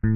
What's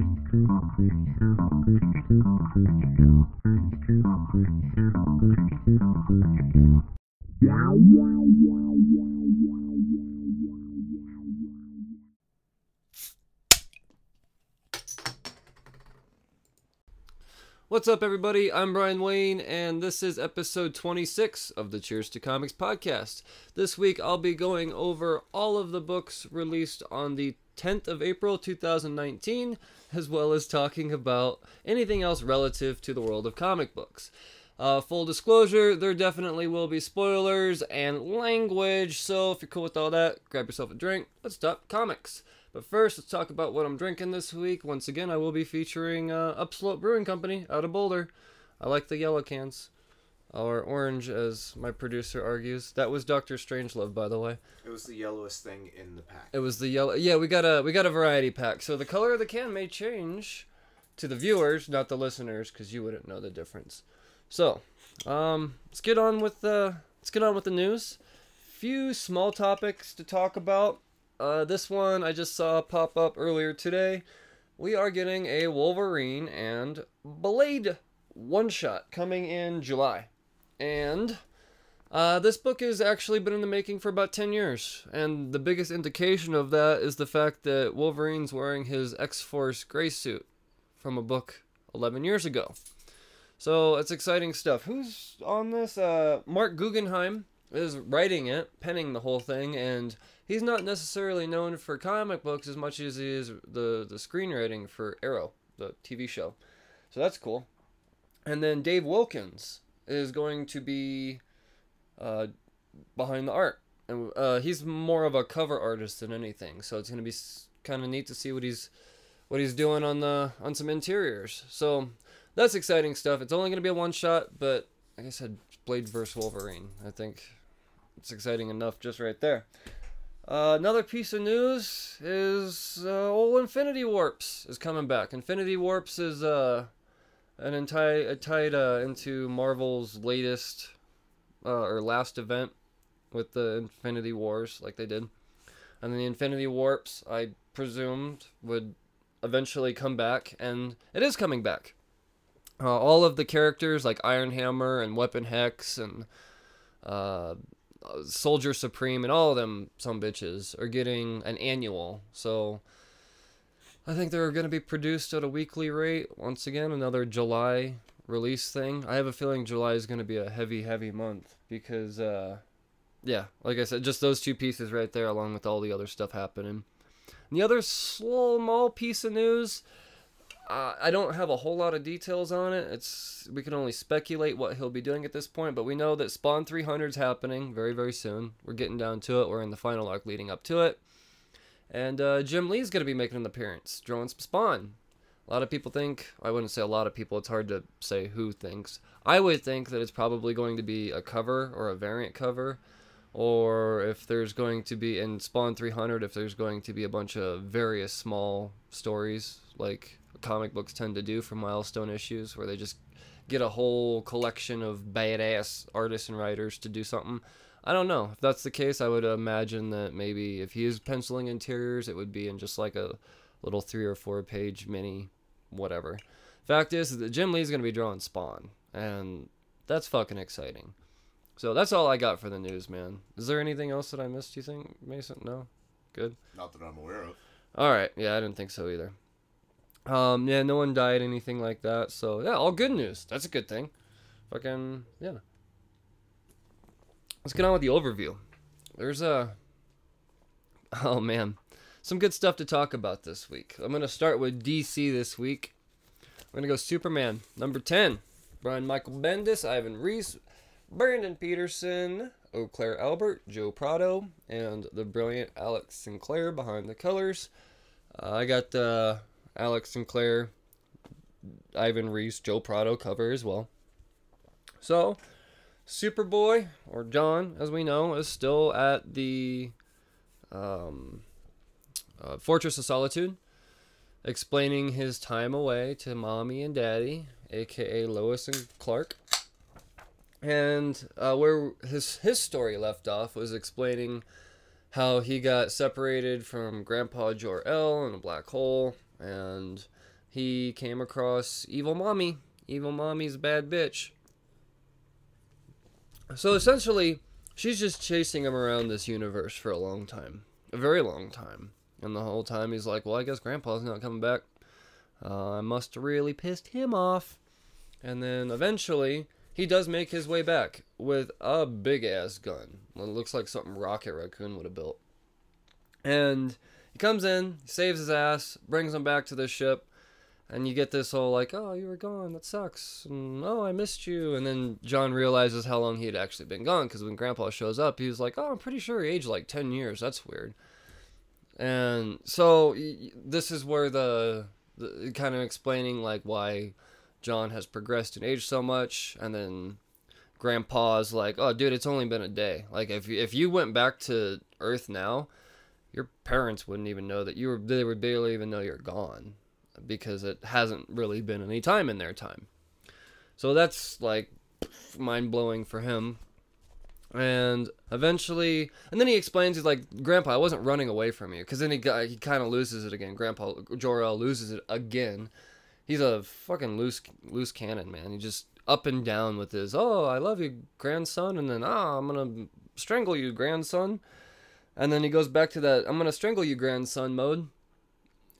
up, everybody? I'm Brian Wayne, and this is episode 26 of the Cheers to Comics podcast. This week, I'll be going over all of the books released on the 10th of April, 2019, as well as talking about anything else relative to the world of comic books. Full disclosure, there definitely will be spoilers and language, so if you're cool with all that, grab yourself a drink. Let's talk comics. But first, let's talk about what I'm drinking this week. Once again, I will be featuring Upslope Brewing Company out of Boulder. I like the yellow cans. Or orange, as my producer argues. That was Dr. Strangelove, by the way. It was the yellowest thing in the pack. It was the yellow. Yeah, we got a variety pack. So the color of the can may change to the viewers, not the listeners, because you wouldn't know the difference. So, let's get on with the news. Few small topics to talk about. This one I just saw pop up earlier today. We are getting a Wolverine and Blade one-shot coming in July. And this book has actually been in the making for about 10 years. And the biggest indication of that is the fact that Wolverine's wearing his X-Force gray suit from a book 11 years ago. So it's exciting stuff. Who's on this? Mark Guggenheim is writing it, penning the whole thing, and he's not necessarily known for comic books as much as he is the screenwriting for Arrow, the TV show. So that's cool. And then Dave Wilkins is going to be behind the art. And he's more of a cover artist than anything. So it's going to be kind of neat to see what he's doing on some interiors. So that's exciting stuff. It's only going to be a one-shot, but like I said, Blade vs. Wolverine. I think it's exciting enough just right there. Another piece of news is old Infinity Warps is coming back. Infinity Warps is tied into Marvel's latest or last event with the Infinity Wars, like they did. And then the Infinity Warps, I presumed, would eventually come back, and it is coming back. All of the characters like Iron Hammer and Weapon Hex and Soldier Supreme and all of them sumbitches are getting an annual. So I think they're going to be produced at a weekly rate. Once again, another July release thing. I have a feeling July is going to be a heavy month because, yeah, like I said, just those two pieces right there along with all the other stuff happening. And the other small piece of news, I don't have a whole lot of details on it. We can only speculate what he'll be doing at this point, but we know that Spawn 300 is happening very, very soon. We're getting down to it. We're in the final arc leading up to it. And Jim Lee's going to be making an appearance, drawing some Spawn. A lot of people think, I wouldn't say a lot of people, it's hard to say who thinks. I would think that it's probably going to be a cover or a variant cover, or if there's going to be, in Spawn 300, if there's going to be a bunch of various small stories, like comic books tend to do for milestone issues, where they just get a whole collection of badass artists and writers to do something. I don't know. If that's the case, I would imagine that maybe if he is penciling interiors, it would be in just like a little 3 or 4 page mini whatever. Fact is that Jim Lee's going to be drawing Spawn, and that's fucking exciting. So that's all I got for the news, man. Is there anything else that I missed, you think, Mason? No? Good? Not that I'm aware of. Alright. Yeah, I didn't think so either. Yeah, no one died, anything like that. So, yeah, all good news. That's a good thing. Fucking, yeah. Let's get on with the overview. There's oh, man. Some good stuff to talk about this week. I'm going to start with DC this week. We're going to go Superman, number 10. Brian Michael Bendis, Ivan Reis, Brandon Peterson, Eau Claire Albert, Joe Prado, and the brilliant Alex Sinclair behind the colors. I got Alex Sinclair, Ivan Reis, Joe Prado cover as well. So, Superboy, or John, as we know, is still at the Fortress of Solitude, explaining his time away to Mommy and Daddy, aka Lois and Clark. And where his story left off was explaining how he got separated from Grandpa Jor-El in a black hole, and he came across Evil Mommy. Evil Mommy's a bad bitch. So essentially, she's just chasing him around this universe for a long time. A very long time. And the whole time he's like, well, I guess Grandpa's not coming back. I must have really pissed him off. And then eventually, he does make his way back with a big-ass gun. Well, it looks like something Rocket Raccoon would have built. And he comes in, saves his ass, brings him back to the ship. And you get this whole like, oh, you were gone, that sucks. And, oh, I missed you. And then John realizes how long he had actually been gone. Because when Grandpa shows up, he was like, oh, I'm pretty sure he aged like 10 years. That's weird. And so this is where the kind of explaining like why John has progressed in age so much. And then Grandpa's like, oh, dude, it's only been a day. Like, if you went back to Earth now, your parents wouldn't even know that they would barely even know you're gone. Because it hasn't really been any time in their time. So that's like mind-blowing for him. And eventually, and then he explains, he's like, Grandpa, I wasn't running away from you. Because then he kind of loses it again. Grandpa Jor-El loses it again. He's a fucking loose cannon, man. He just up and down with his, oh, I love you, grandson. And then, I'm going to strangle you, grandson. And then he goes back to that, I'm going to strangle you, grandson mode.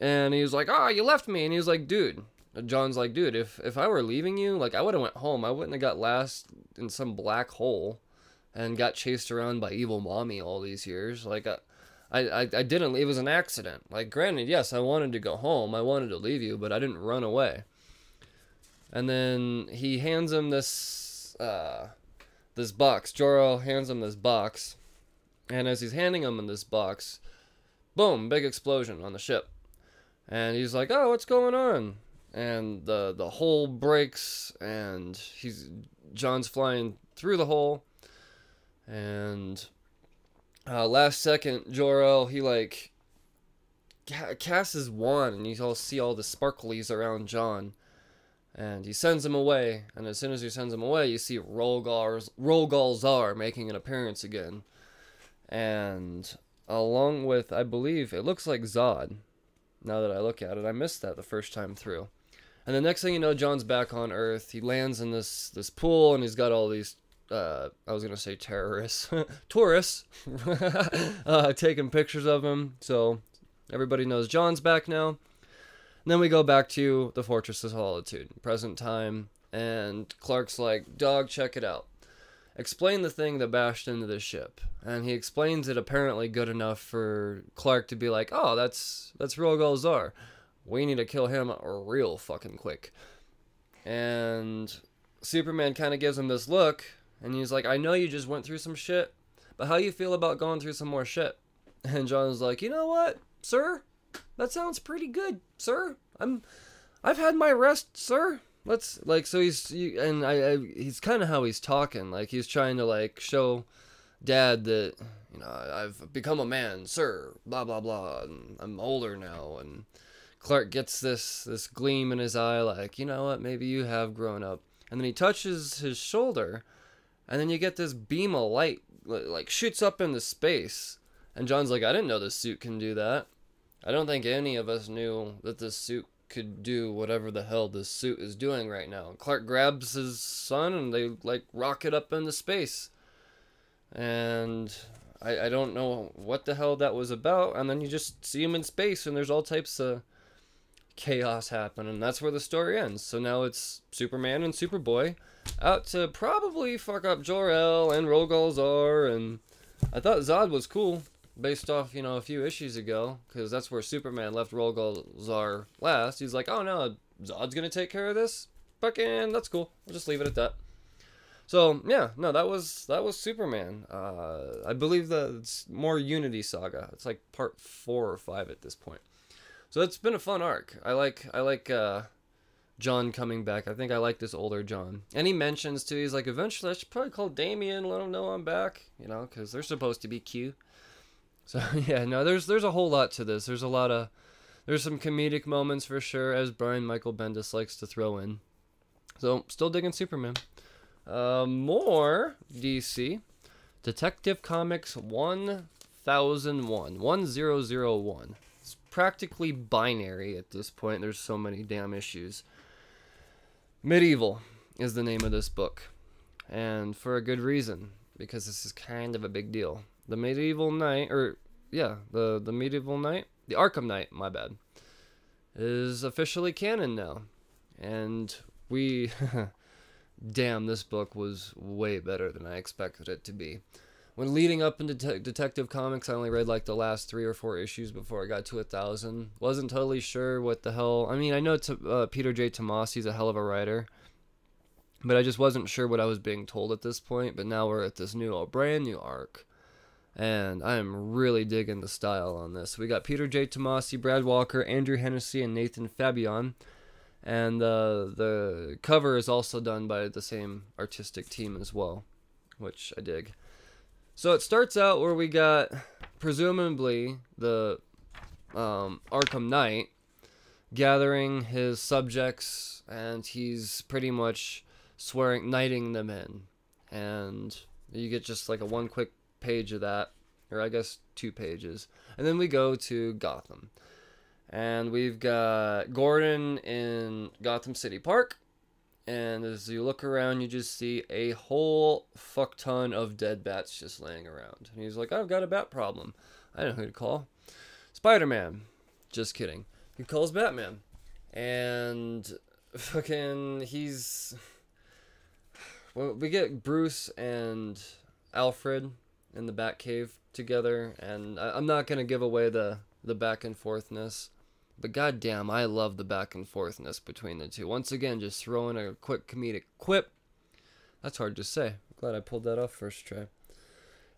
And he was like, oh, you left me. And he was like, dude. John's like, dude, if I were leaving you, like, I would have went home. I wouldn't have got lost in some black hole and got chased around by Evil Mommy all these years. Like, I didn't. It was an accident. Like, granted, yes, I wanted to go home. I wanted to leave you, but I didn't run away. And then he hands him this box. Jor-El hands him this box. And as he's handing him this box, boom, big explosion on the ship. And he's like, oh, what's going on? And the hole breaks, and John's flying through the hole. And last second, Jor-El, he like casts his wand, and you all see all the sparklies around John. And he sends him away, and as soon as he sends him away, you see Rogol Zar making an appearance again. And along with, I believe, it looks like Zod. Now that I look at it, I missed that the first time through. And the next thing you know, John's back on Earth. He lands in this pool, and he's got all these, I was going to say terrorists, tourists, taking pictures of him. So everybody knows John's back now. And then we go back to the Fortress of Solitude, present time. And Clark's like, dog, check it out. Explain the thing that bashed into the ship. And he explains it apparently good enough for Clark to be like, oh, that's Rogol Zar. We need to kill him real fucking quick. And Superman kind of gives him this look, and he's like, I know you just went through some shit, but how you feel about going through some more shit? And John's like, you know what, sir? That sounds pretty good, sir. I've had my rest, sir. Let's, like, so he's kind of how he's talking, like he's trying to like show Dad that, you know, I've become a man, sir, blah blah blah, and I'm older now. And Clark gets this gleam in his eye, like, you know what, maybe you have grown up. And then he touches his shoulder, and then you get this beam of light like shoots up into space. And John's like, I didn't know this suit can do that. I don't think any of us knew that this suit could do whatever the hell this suit is doing right now. Clark grabs his son, and they like rocket up into space. And I don't know what the hell that was about. And then you just see him in space, and there's all types of chaos happen, and that's where the story ends. So now it's Superman and Superboy out to probably fuck up Jor-El and Rogol Zar. And I thought Zod was cool based off, you know, a few issues ago, because that's where Superman left Rogol Zar last. He's like, oh no, Zod's gonna take care of this? Fucking, that's cool. I'll just leave it at that. So yeah, no, that was Superman. I believe that it's more Unity Saga. It's like part 4 or 5 at this point. So it's been a fun arc. I like John coming back. I think I like this older John. And he mentions too, he's like, eventually I should probably call Damian, let him know I'm back, you know, because they're supposed to be cute. So yeah, no, there's a whole lot to this. There's some comedic moments for sure, as Brian Michael Bendis likes to throw in. So still digging Superman. More DC. Detective Comics 1001. it's practically binary at this point. There's so many damn issues. Medieval is the name of this book, and for a good reason, because this is kind of a big deal. The Medieval Knight, the Medieval Knight, the Arkham Knight, my bad, is officially canon now, and we, damn, this book was way better than I expected it to be. When leading up into Detective Comics, I only read like the last 3 or 4 issues before I got to 1,000. Wasn't totally sure what the hell. I mean, I know Peter J. Tomasi's a hell of a writer, but I just wasn't sure what I was being told at this point. But now we're at this brand new arc, and I am really digging the style on this. We got Peter J. Tomasi, Brad Walker, Andrew Hennessy, and Nathan Fabian. And the cover is also done by the same artistic team as well, which I dig. So it starts out where we got, presumably, the Arkham Knight gathering his subjects, and he's pretty much knighting them in. And you get just like a one quick page of that, or I guess 2 pages. And then we go to Gotham. And we've got Gordon in Gotham City Park. And as you look around, you just see a whole fuck ton of dead bats just laying around. And he's like, I've got a bat problem. I know who to call. Spiderman. Just kidding. He calls Batman. And fucking well, we get Bruce and Alfred in the Batcave together. And I'm not going to give away the back and forthness. But goddamn, I love the back and forthness between the two. Once again, just throwing a quick comedic quip. That's hard to say. I'm glad I pulled that off first try.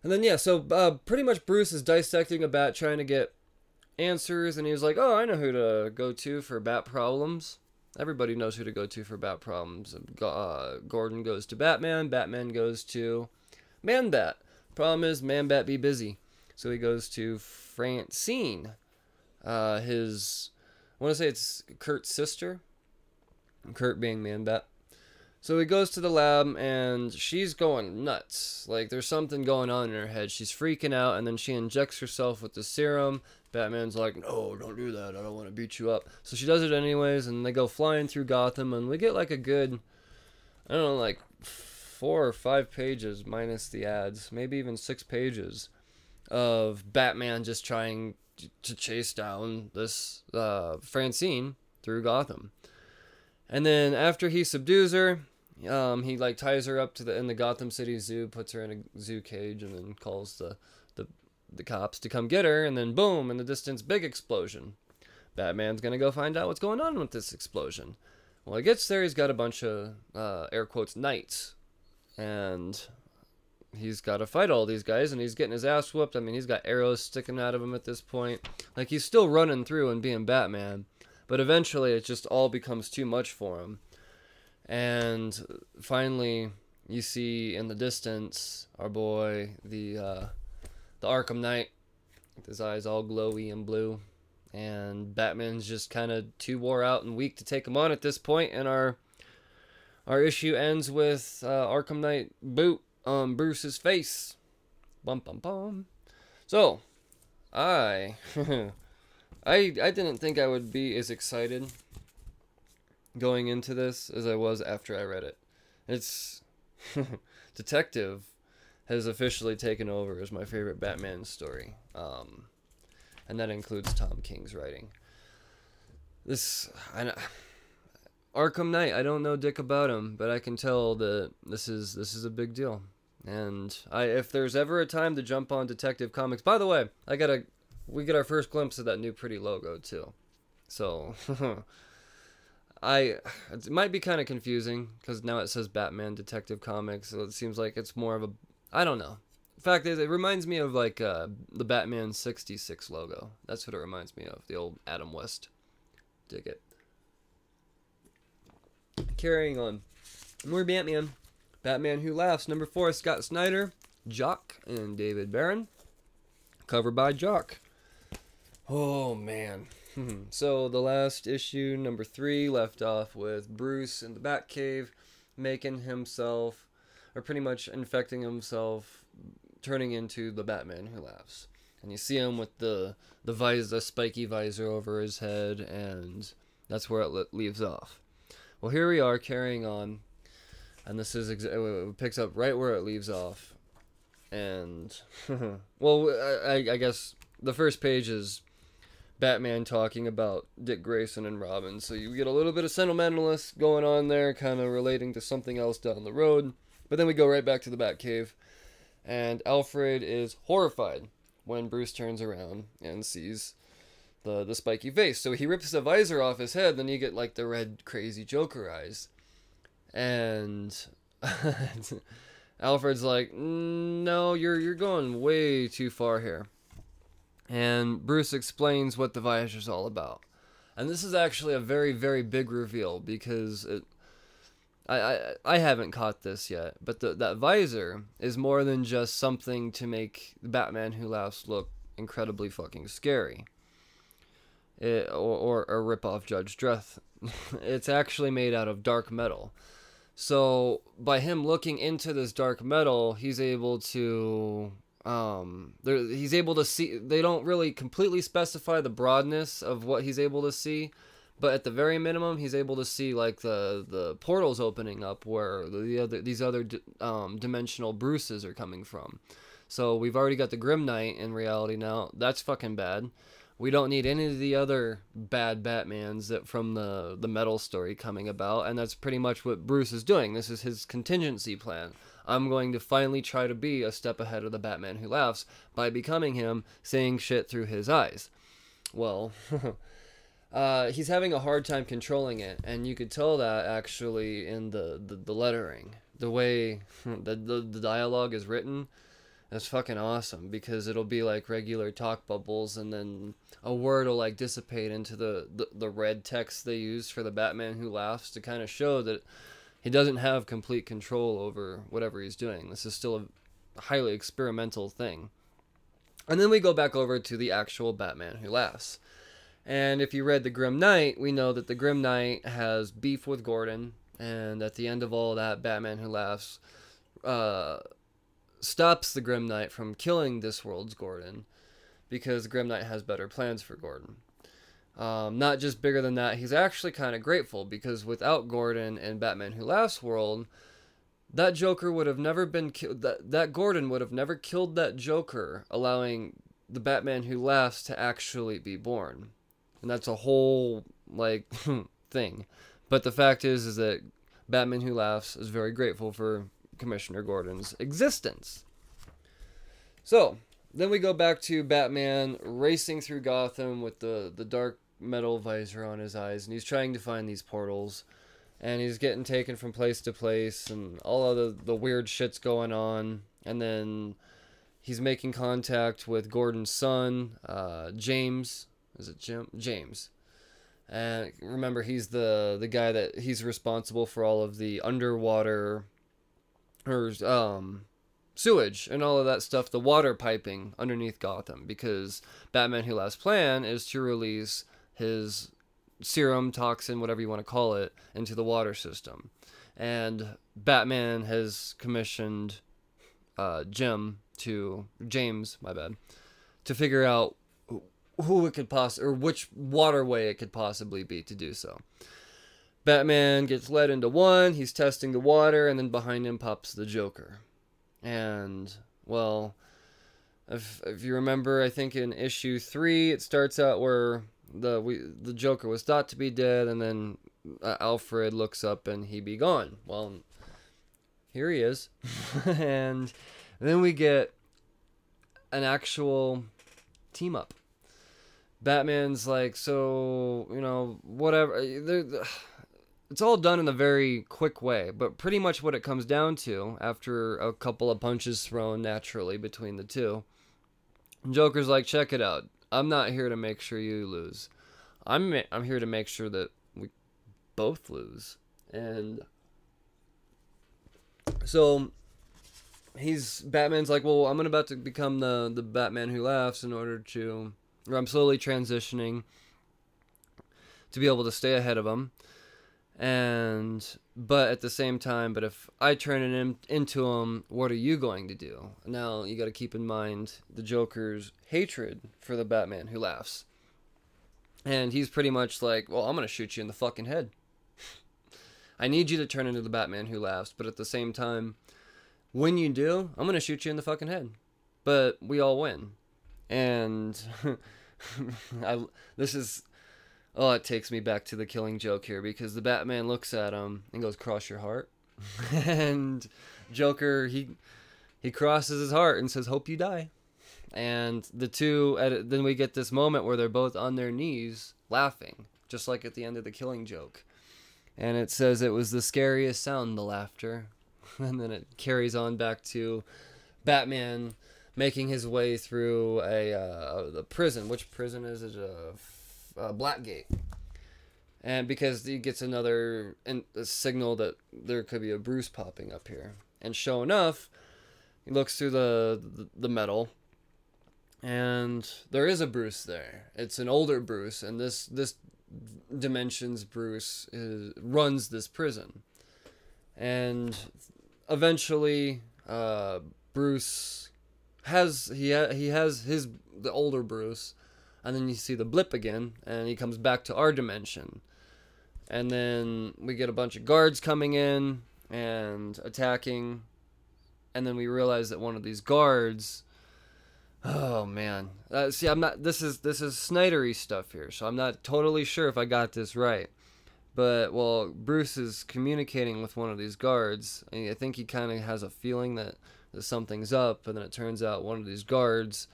And then, yeah, so pretty much Bruce is dissecting a bat, trying to get answers. And he's like, oh, I know who to go to for bat problems. Everybody knows who to go to for bat problems. Gordon goes to Batman. Batman goes to Man-Bat. Problem is, Man-Bat be busy. So he goes to Francine. I want to say it's Kurt's sister. Kurt being Man-Bat. So he goes to the lab, and she's going nuts. Like, there's something going on in her head. She's freaking out, and then she injects herself with the serum. Batman's like, no, don't do that. I don't want to beat you up. So she does it anyways, and they go flying through Gotham, and we get like a good, I don't know, like 4 or 5 pages minus the ads. Maybe even 6 pages of Batman just trying to chase down this Francine through Gotham. And then after he subdues her, he like ties her up in the Gotham City Zoo, puts her in a zoo cage, and then calls the cops to come get her. And then boom, in the distance, big explosion. Batman's gonna go find out what's going on with this explosion. Well, he gets there, he's got a bunch of air quotes knights, and he's got to fight all these guys, and he's getting his ass whooped. I mean, he's got arrows sticking out of him at this point. Like, he's still running through and being Batman, but eventually it just all becomes too much for him. And finally, you see in the distance our boy, the Arkham Knight, with his eyes all glowy and blue. And Batman's just kind of too wore out and weak to take him on at this point, and our issue ends with Arkham Knight boot on Bruce's face. Bum bum bum. So, I didn't think I would be as excited going into this as I was after I read it. It's Detective has officially taken over as my favorite Batman story. And that includes Tom King's writing. Arkham Knight, I don't know dick about him, but I can tell that this is a big deal. And if there's ever a time to jump on Detective Comics, by the way, we get our first glimpse of that new pretty logo too. So it might be kind of confusing because now it says Batman Detective Comics, so it seems like it's more of a, I don't know. In fact, it reminds me of like the Batman 66 logo. That's what it reminds me of, the old Adam West. Dig it. Carrying on. More Batman. Batman Who Laughs, number 4, Scott Snyder, Jock, and David Barron. Cover by Jock. Oh, man. So, the last issue, number 3, left off with Bruce in the Batcave, making himself, or pretty much infecting himself, turning into the Batman Who Laughs. And you see him with the spiky visor over his head, and that's where it leaves off. Well, here we are carrying on, and this is it picks up right where it leaves off. And well, I guess the first page is Batman talking about Dick Grayson and Robin, so you get a little bit of sentimentalist going on there, kind of relating to something else down the road. But then we go right back to the Batcave, and Alfred is horrified when Bruce turns around and sees the spiky face. So he rips the visor off his head, then you get like the red crazy Joker eyes. And Alfred's like, no, you're going way too far here. And Bruce explains what the visor's all about. And this is actually a very, very big reveal, because I haven't caught this yet, but that visor is more than just something to make Batman Who Laughs look incredibly fucking scary. Or rip off Judge Dredd. It's actually made out of dark metal. So by him looking into this dark metal, he's able to he's able to see. They don't really completely specify the broadness of what he's able to see, but at the very minimum, he's able to see like the portals opening up where these other dimensional Bruces are coming from. So we've already got the Grim Knight in reality now. That's fucking bad. We don't need any of the other bad Batmans that from the metal story coming about, and that's pretty much what Bruce is doing. This is his contingency plan. I'm going to finally try to be a step ahead of the Batman Who Laughs by becoming him, seeing shit through his eyes. Well, he's having a hard time controlling it, and you could tell that actually in the lettering. The way the dialogue is written, that's fucking awesome, because it'll be like regular talk bubbles, and then a word will like dissipate into the red text they use for the Batman Who Laughs to kind of show that he doesn't have complete control over whatever he's doing. This is still a highly experimental thing. And then we go back over to the actual Batman Who Laughs. And if you read The Grim Knight, we know that the Grim Knight has beef with Gordon, and at the end of all that, Batman Who Laughs stops the Grim Knight from killing this world's Gordon, because the Grim Knight has better plans for Gordon. Not just bigger than that, he's actually kind of grateful, because without Gordon in Batman Who Laughs world, that Joker would have never been killed. That Gordon would have never killed that Joker, allowing the Batman Who Laughs to actually be born. And that's a whole, like, thing. But the fact is that Batman Who Laughs is very grateful for Commissioner Gordon's existence. So, then we go back to Batman racing through Gotham with the dark metal visor on his eyes, and he's trying to find these portals, and he's getting taken from place to place, and all of the weird shit's going on, and then he's making contact with Gordon's son, James. Is it Jim? James. And remember, he's the guy that he's responsible for all of the underwater sewage and all of that stuff, the water piping underneath Gotham, because Batman Who Laughs' plan is to release his serum, toxin, whatever you want to call it, into the water system. And Batman has commissioned James, to figure out who it could or which waterway it could possibly be to do so. Batman gets led into one, he's testing the water, and then behind him pops the Joker. And, well, if you remember, I think in issue 3, it starts out where the Joker was thought to be dead, and then Alfred looks up and he be gone. Well, here he is. And then we get an actual team up. Batman's like, so, whatever. It's all done in a very quick way, but pretty much what it comes down to, after a couple of punches thrown naturally between the two, Joker's like, check it out. I'm not here to make sure you lose. I'm here to make sure that we both lose. And so Batman's like, well, I'm about to become the Batman Who Laughs I'm slowly transitioning to be able to stay ahead of him. But at the same time, but if I turn it into him, what are you going to do? Now you got to keep in mind the Joker's hatred for the Batman who laughs. And he's pretty much like, well, I'm going to shoot you in the fucking head. I need you to turn into the Batman who laughs, but at the same time, when you do, I'm going to shoot you in the fucking head. But we all win. And it takes me back to the Killing Joke here, because the Batman looks at him and goes, cross your heart. And Joker, he crosses his heart and says, hope you die. And the two, then we get this moment where they're both on their knees laughing, just like at the end of the Killing Joke. And it says it was the scariest sound, the laughter. And then it carries on back to Batman making his way through the prison. Which prison is it? Blackgate. And because he gets a signal that there could be a Bruce popping up here. And sure enough, he looks through the metal, and there is a Bruce there. It's an older Bruce, and this dimension's Bruce runs this prison. And eventually, Bruce has the older Bruce, and then you see the blip again, and he comes back to our dimension. And then we get a bunch of guards coming in and attacking, and then we realize that one of these guards, oh man, see, I'm not, this is Snydery stuff here, so I'm not totally sure if I got this right. But, well, Bruce is communicating with one of these guards, and I think he kind of has a feeling that something's up, and then it turns out one of these guards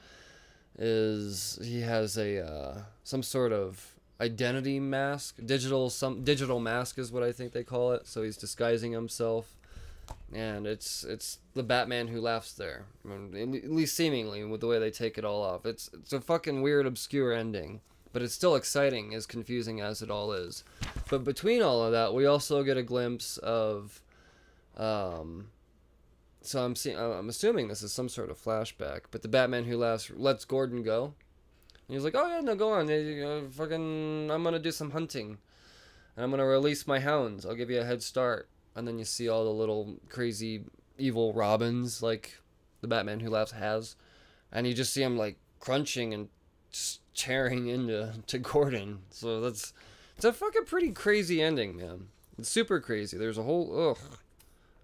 he has some sort of identity mask, digital mask is what I think they call it, so he's disguising himself, and it's the Batman who laughs there, at least seemingly, with the way they take it all off. It's a fucking weird, obscure ending. But it's still exciting, as confusing as it all is. But between all of that, we also get a glimpse of, so I'm assuming this is some sort of flashback. But the Batman who lets Gordon go, and he's like, "Oh yeah, no, go on. I'm gonna do some hunting, and I'm gonna release my hounds. I'll give you a head start." And then you see all the little crazy evil Robins like the Batman who laughs has, and you just see him like crunching and just tearing into Gordon. So it's a fucking pretty crazy ending, man. It's super crazy. There's a whole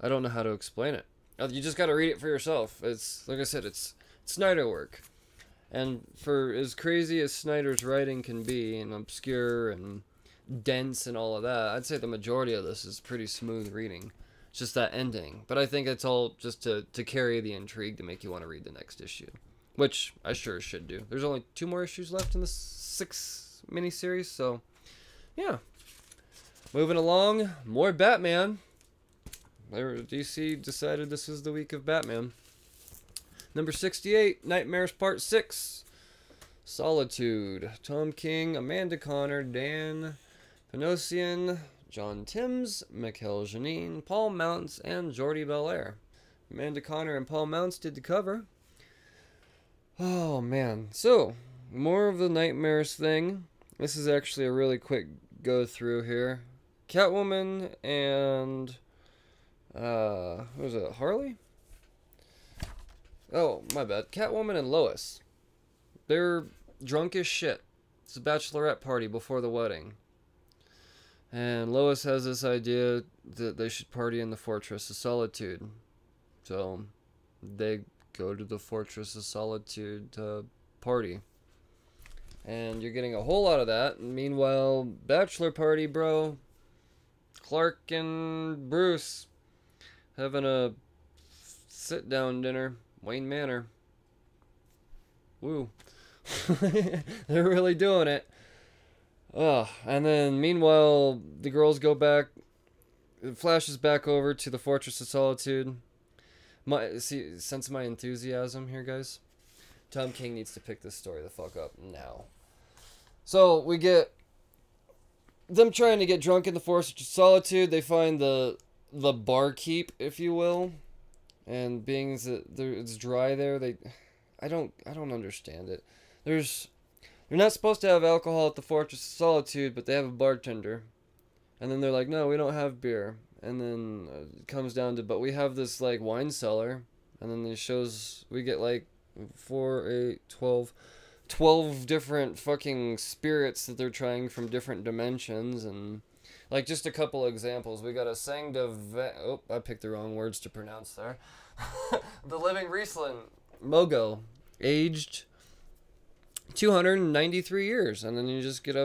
I don't know how to explain it. You just got to read it for yourself. It's like I said, it's Snyder work, and for as crazy as Snyder's writing can be, and obscure and dense and all of that, I'd say the majority of this is pretty smooth reading. It's just that ending, but I think it's all just to carry the intrigue to make you want to read the next issue. Which I sure should do. There's only 2 more issues left in the 6 miniseries, so yeah. Moving along, more Batman. DC decided this is the week of Batman. Number 68, Nightmares Part 6. Solitude. Tom King, Amanda Connor, Dan Panosian, John Timms, Mikhail Janine, Paul Mounts, and Jordi Belair. Amanda Connor and Paul Mounts did the cover. Oh man, so more of the Nightmares thing. This is actually a really quick go through here. Catwoman and what was it, Harley? Oh, my bad. Catwoman and Lois. They're drunk as shit. It's a bachelorette party before the wedding. And Lois has this idea that they should party in the Fortress of Solitude. So they go to the Fortress of Solitude to party. And you're getting a whole lot of that. Meanwhile, bachelor party, bro. Clark and Bruce having a sit-down dinner. Wayne Manor. Woo. They're really doing it. And then meanwhile, the girls go back. It flashes back over to the Fortress of Solitude. Sense my enthusiasm here, guys. Tom King needs to pick this story the fuck up now. So we get them trying to get drunk in the Fortress of Solitude. They find the barkeep, if you will, and being that it's dry there, I don't understand it. They're not supposed to have alcohol at the Fortress of Solitude, but they have a bartender, And then they're like, no, we don't have beer. And then it comes down to, but we have this like wine cellar. And then it shows we get like 4, 8, 12 different fucking spirits that they're trying from different dimensions. And like just a couple examples. We got a Sang de oh, I picked the wrong words to pronounce there. The Living Riesling Mogo, aged 293 years, and then you just get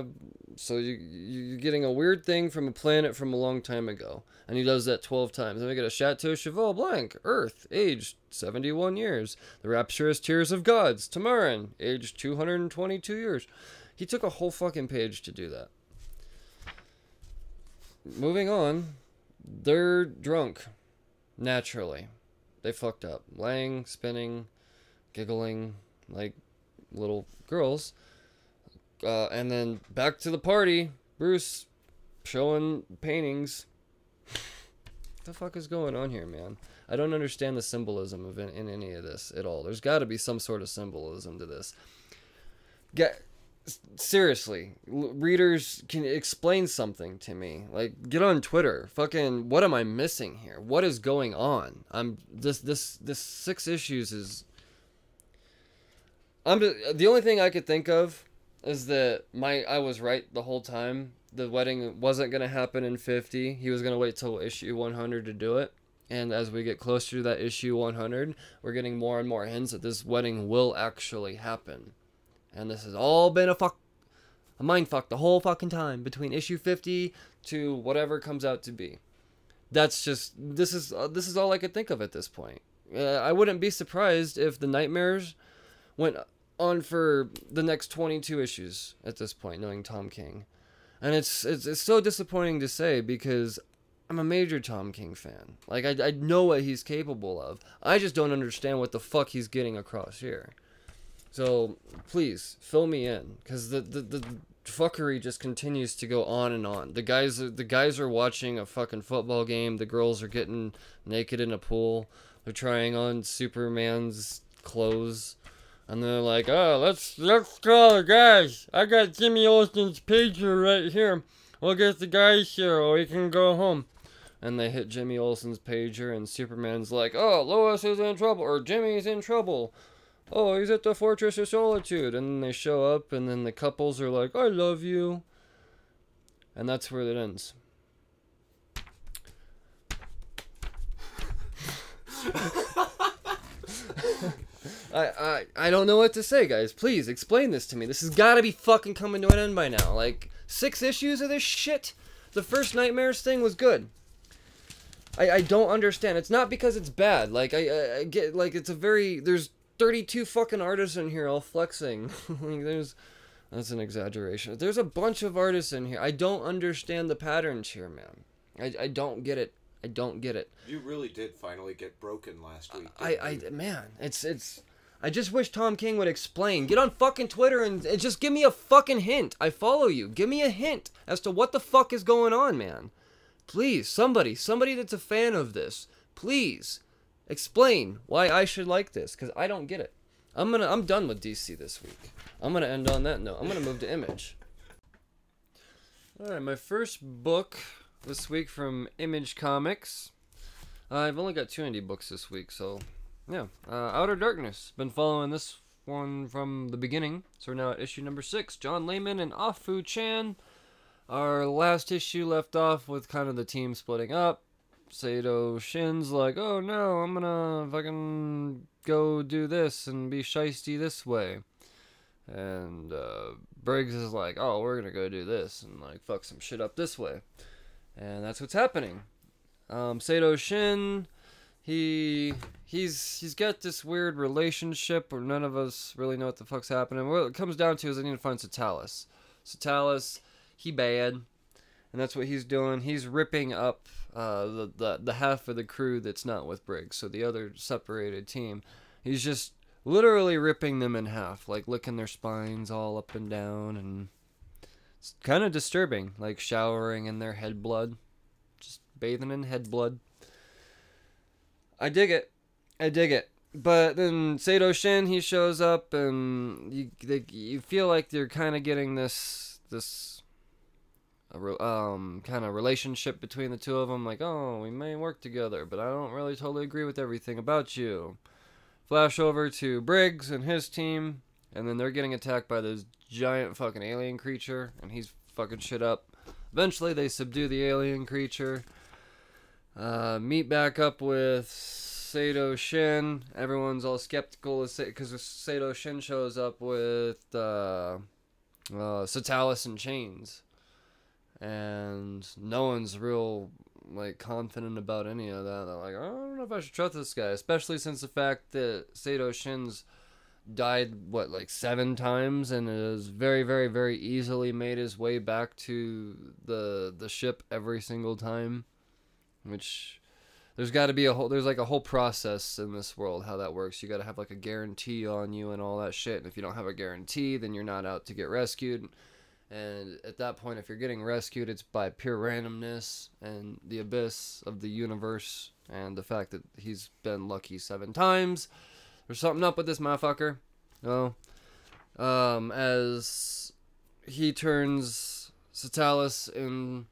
so you're getting a weird thing from a planet from a long time ago, and he does that 12 times. Then we get a Chateau Cheval Blanc, Earth, aged 71 years. The Rapturous Tears of Gods, Tamarin, aged 222 years. He took a whole fucking page to do that. Moving on, they're drunk, naturally. They fucked up, laying, spinning, giggling like little girls. And then back to the party. Bruce showing paintings. What the fuck is going on here, man? I don't understand the symbolism of in any of this at all. There's got to be some sort of symbolism to this. Seriously, readers, can explain something to me. Like, get on Twitter. Fucking, what am I missing here? What is going on? This 6 issues is. The only thing I could think of is that I was right the whole time. The wedding wasn't gonna happen in 50. He was gonna wait till issue 100 to do it. And as we get closer to that issue 100, we're getting more and more hints that this wedding will actually happen. And this has all been a mind fuck the whole fucking time between issue 50 to whatever comes out to be. That's just this is all I could think of at this point. I wouldn't be surprised if the nightmares went on for the next 22 issues at this point, knowing Tom King. And it's so disappointing to say because I'm a major Tom King fan. Like, I know what he's capable of. I just don't understand what the fuck he's getting across here. So, please, fill me in. Because the fuckery just continues to go on and on. The guys are watching a fucking football game. The girls are getting naked in a pool. They're trying on Superman's clothes. And they're like, oh, let's call the guys. I got Jimmy Olsen's pager right here. We'll get the guys here or we can go home. And they hit Jimmy Olsen's pager and Superman's like, oh, Lois is in trouble. Or Jimmy's in trouble. Oh, he's at the Fortress of Solitude. And then they show up and then the couples are like, I love you. And that's where it ends. I don't know what to say, guys. Please, explain this to me. This has got to be fucking coming to an end by now. Like, 6 issues of this shit? The first Nightmares thing was good. I don't understand. It's not because it's bad. Like, I get, like, it's a very, there's 32 fucking artists in here all flexing. Like, that's an exaggeration. There's a bunch of artists in here. I don't understand the patterns here, man. I don't get it. I don't get it. You really did finally get broken last week. Man, it's. I just wish Tom King would explain. Get on fucking Twitter and just give me a fucking hint. I follow you. Give me a hint as to what the fuck is going on, man. Please, somebody that's a fan of this, please explain why I should like this, because I don't get it. I'm done with DC this week. I'm gonna end on that note. I'm gonna move to Image. All right, my first book this week from Image Comics. I've only got 2 indie books this week, so yeah. Outer Darkness. Been following this one from the beginning, so we're now at issue number 6. John Layman and Afu Chan. Our last issue left off with kind of the team splitting up. Sato Shin's like, oh no, I'm gonna fucking go do this and be shiesty this way. And Briggs is like, oh, we're gonna go do this and like fuck some shit up this way. And that's what's happening. Sato Shin, he's got this weird relationship where none of us really know what the fuck's happening. What it comes down to is I need to find Satalis. Satalis, he bad, and that's what he's doing. He's ripping up the half of the crew that's not with Briggs, so the other separated team. He's just literally ripping them in half, like licking their spines all up and down, and it's kind of disturbing, like showering in their head blood. Just bathing in head blood. I dig it. But then Sato Shin, he shows up, and you feel like you're kind of getting this kind of relationship between the two of them. Like, oh, we may work together, but I don't really totally agree with everything about you. Flash over to Briggs and his team, and then they're getting attacked by this giant fucking alien creature, and he's fucking shit up. Eventually, they subdue the alien creature. Meet back up with Sato Shin. Everyone's all skeptical because Sato Shin shows up with Satalis in chains, and no one's real like confident about any of that. They're like, I don't know if I should trust this guy, especially since the fact that Sato Shin's died like 7 times and has very, very, very easily made his way back to the ship every single time. Which there's got to be there's like a whole process in this world how that works. You got to have like a guarantee on you and all that shit. And if you don't have a guarantee, then you're not out to get rescued. And at that point, if you're getting rescued, it's by pure randomness and the abyss of the universe and the fact that he's been lucky 7 times. There's something up with this motherfucker. No. As he turns Satalis in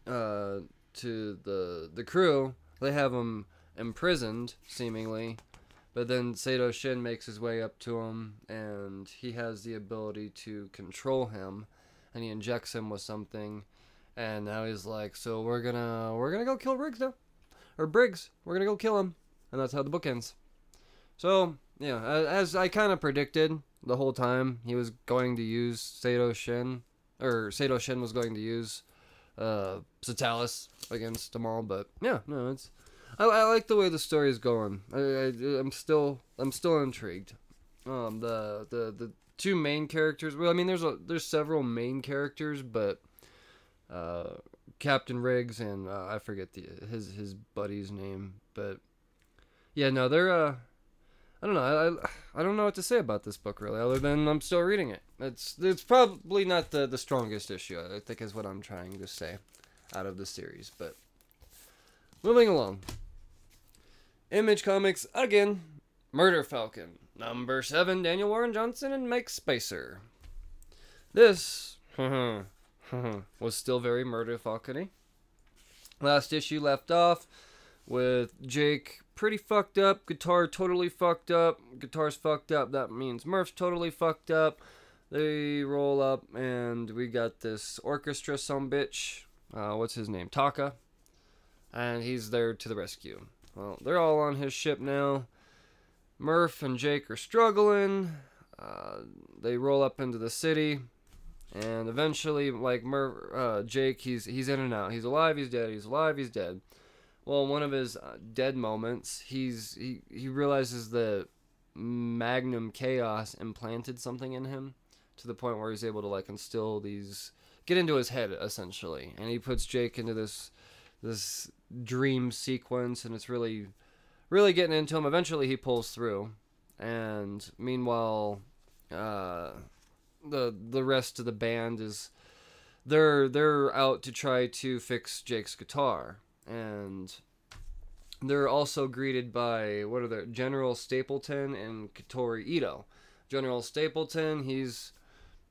to the crew, they have him imprisoned, seemingly. But then Sato Shin makes his way up to him, and he has the ability to control him, and he injects him with something, and now he's like, so we're gonna go kill Briggs now, or Briggs, we're gonna go kill him, and that's how the book ends. So yeah, as I kind of predicted the whole time, he was going to use Sato Shin was going to use Satalis against them all, but yeah, no, I like the way the story is going. I'm still intrigued. The 2 main characters. Well, I mean, there's several main characters, but Captain Riggs and I forget his buddy's name, but yeah, no, they're I don't know. I don't know what to say about this book really, other than I'm still reading it. It's probably not the strongest issue, I think, is what I'm trying to say out of the series. But moving along. Image Comics again. Murder Falcon number 7. Daniel Warren Johnson and Mike Spicer. This was still very Murder Falcon-y. Last issue left off with Jake pretty fucked up, guitar totally fucked up, guitar's fucked up, that means Murph's totally fucked up. They roll up and we got this orchestra sumbitch, what's his name, Taka, and he's there to the rescue. Well, they're all on his ship now. Murph and Jake are struggling. They roll up into the city, and eventually, like Jake, he's in and out. He's alive, he's dead. He's alive, he's dead. Well, one of his dead moments, he realizes that Magnum Chaos implanted something in him to the point where he's able to like instill these, get into his head essentially, and he puts Jake into this dream sequence, and it's really getting into him. Eventually, he pulls through, and meanwhile, the rest of the band is they're out to try to fix Jake's guitar. And they're also greeted by, General Stapleton and Katori Ito. General Stapleton, he's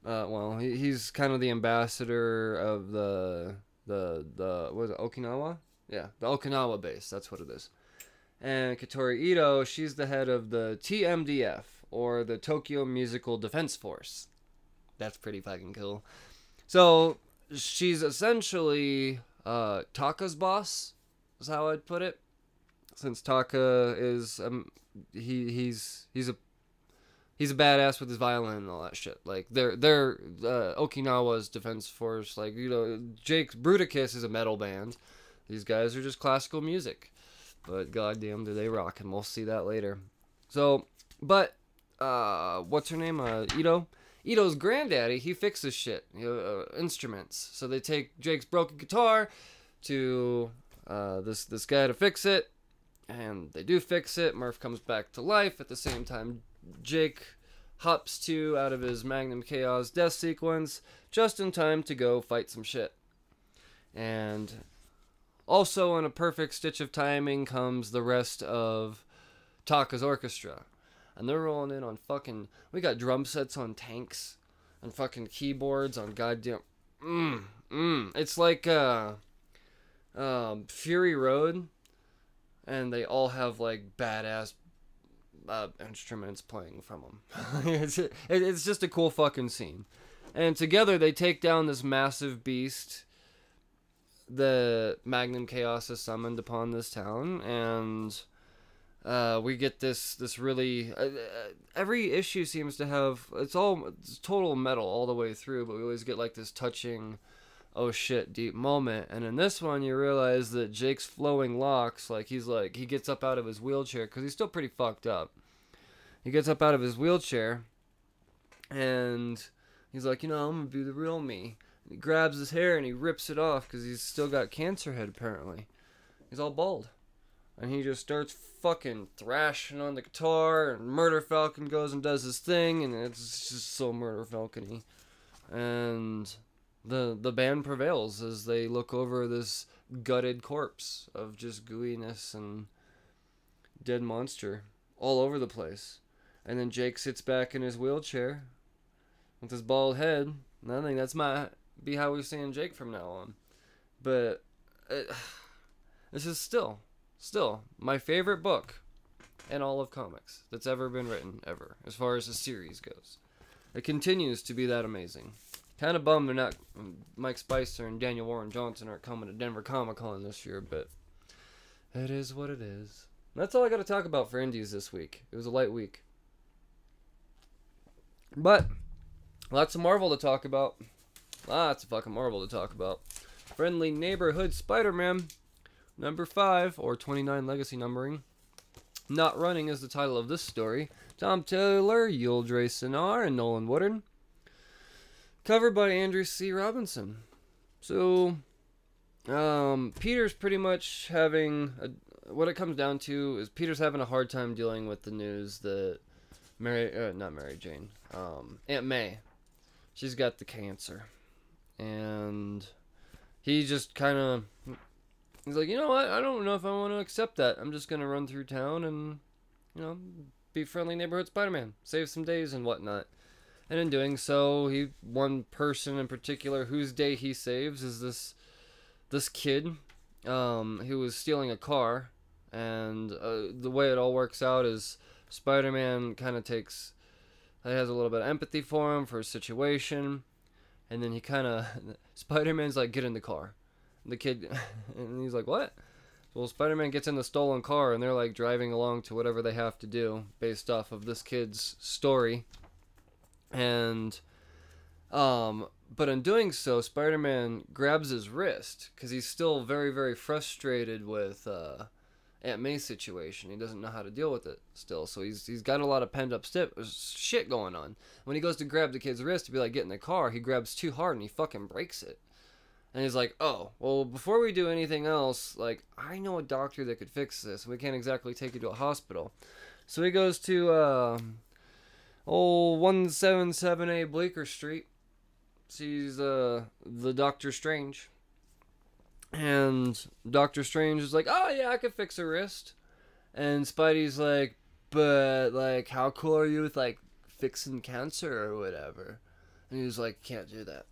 he's kind of the ambassador of the what is it, Okinawa? Yeah, the Okinawa base, that's what it is. And Katori Ito, she's the head of the TMDF, or the Tokyo Musical Defense Force. That's pretty fucking cool. So, she's essentially Taka's boss, is how I'd put it. Since Taka is he's a badass with his violin and all that shit. Like they're Okinawa's defense force. Like, you know, Jake's Bruticus is a metal band. These guys are just classical music, but goddamn do they rock, and we'll see that later. So, but what's her name? Ito's granddaddy, he fixes shit, instruments. So they take Jake's broken guitar to this guy to fix it, and they do fix it. Murph comes back to life. At the same time, Jake hops out of his Magnum Chaos death sequence just in time to go fight some shit. And also, in a perfect stitch of timing, comes the rest of Taka's orchestra. And they're rolling in on we got drum sets on tanks and fucking keyboards on goddamn, It's like Fury Road, and they all have like badass instruments playing from them. It's just a cool fucking scene. And together they take down this massive beast. The Magnum Chaos is summoned upon this town, and we get this really every issue seems to have it's total metal all the way through, but we always get like this touching, oh shit, deep moment. And in this one, you realize that Jake's flowing locks, he gets up out of his wheelchair because he's still pretty fucked up. He gets up out of his wheelchair, and he's like, I'm gonna be the real me. And he grabs his hair and he rips it off because he's still got cancer head apparently. He's all bald. And he just starts fucking thrashing on the guitar, and Murder Falcon goes and does his thing, and it's just so Murder Falcon-y. And the band prevails as they look over this gutted corpse of just gooiness and dead monster all over the place. And then Jake sits back in his wheelchair with his bald head. And I think that's be how we're seeing Jake from now on. But this is still my favorite book in all of comics that's ever been written, ever, as far as the series goes. It continues to be that amazing. Kind of bummed they're not, Mike Spicer and Daniel Warren Johnson aren't coming to Denver Comic-Con this year, but it is what it is. And that's all I got to talk about for indies this week. It was a light week. But lots of Marvel to talk about. Lots of fucking Marvel to talk about. Friendly Neighborhood Spider-Man number 5, or 29 legacy numbering. Not Running is the title of this story. Tom Taylor, Yul Draysonar, and Nolan Woodard. Covered by Andrew C. Robinson. So, Peter's pretty much having what it comes down to is Peter's having a hard time dealing with the news that Aunt May, she's got the cancer, and he just kind of, he's like, you know what, I don't know if I want to accept that. I'm just gonna run through town and, be friendly neighborhood Spider-Man, save some days and whatnot. And in doing so, one person in particular whose day he saves is this kid who was stealing a car. And the way it all works out is Spider-Man kind of has a little bit of empathy for him, for his situation. And then Spider-Man's like, get in the car. And the kid, and he's like, what? Well, Spider-Man gets in the stolen car, and they're like driving along to whatever they have to do based off of this kid's story. And, but in doing so, Spider-Man grabs his wrist, because he's still very, very frustrated with, Aunt May's situation. He doesn't know how to deal with it still, so he's got a lot of pent up shit going on. When he goes to grab the kid's wrist to be like, get in the car, he grabs too hard and he fucking breaks it. And he's like, oh, well, before we do anything else, I know a doctor that could fix this. We can't exactly take you to a hospital. So he goes to, 177A Bleecker Street. Sees, the Doctor Strange. And Doctor Strange is like, oh yeah, I could fix a wrist. And Spidey's like, but, how cool are you with, fixing cancer or whatever? And he's like, can't do that.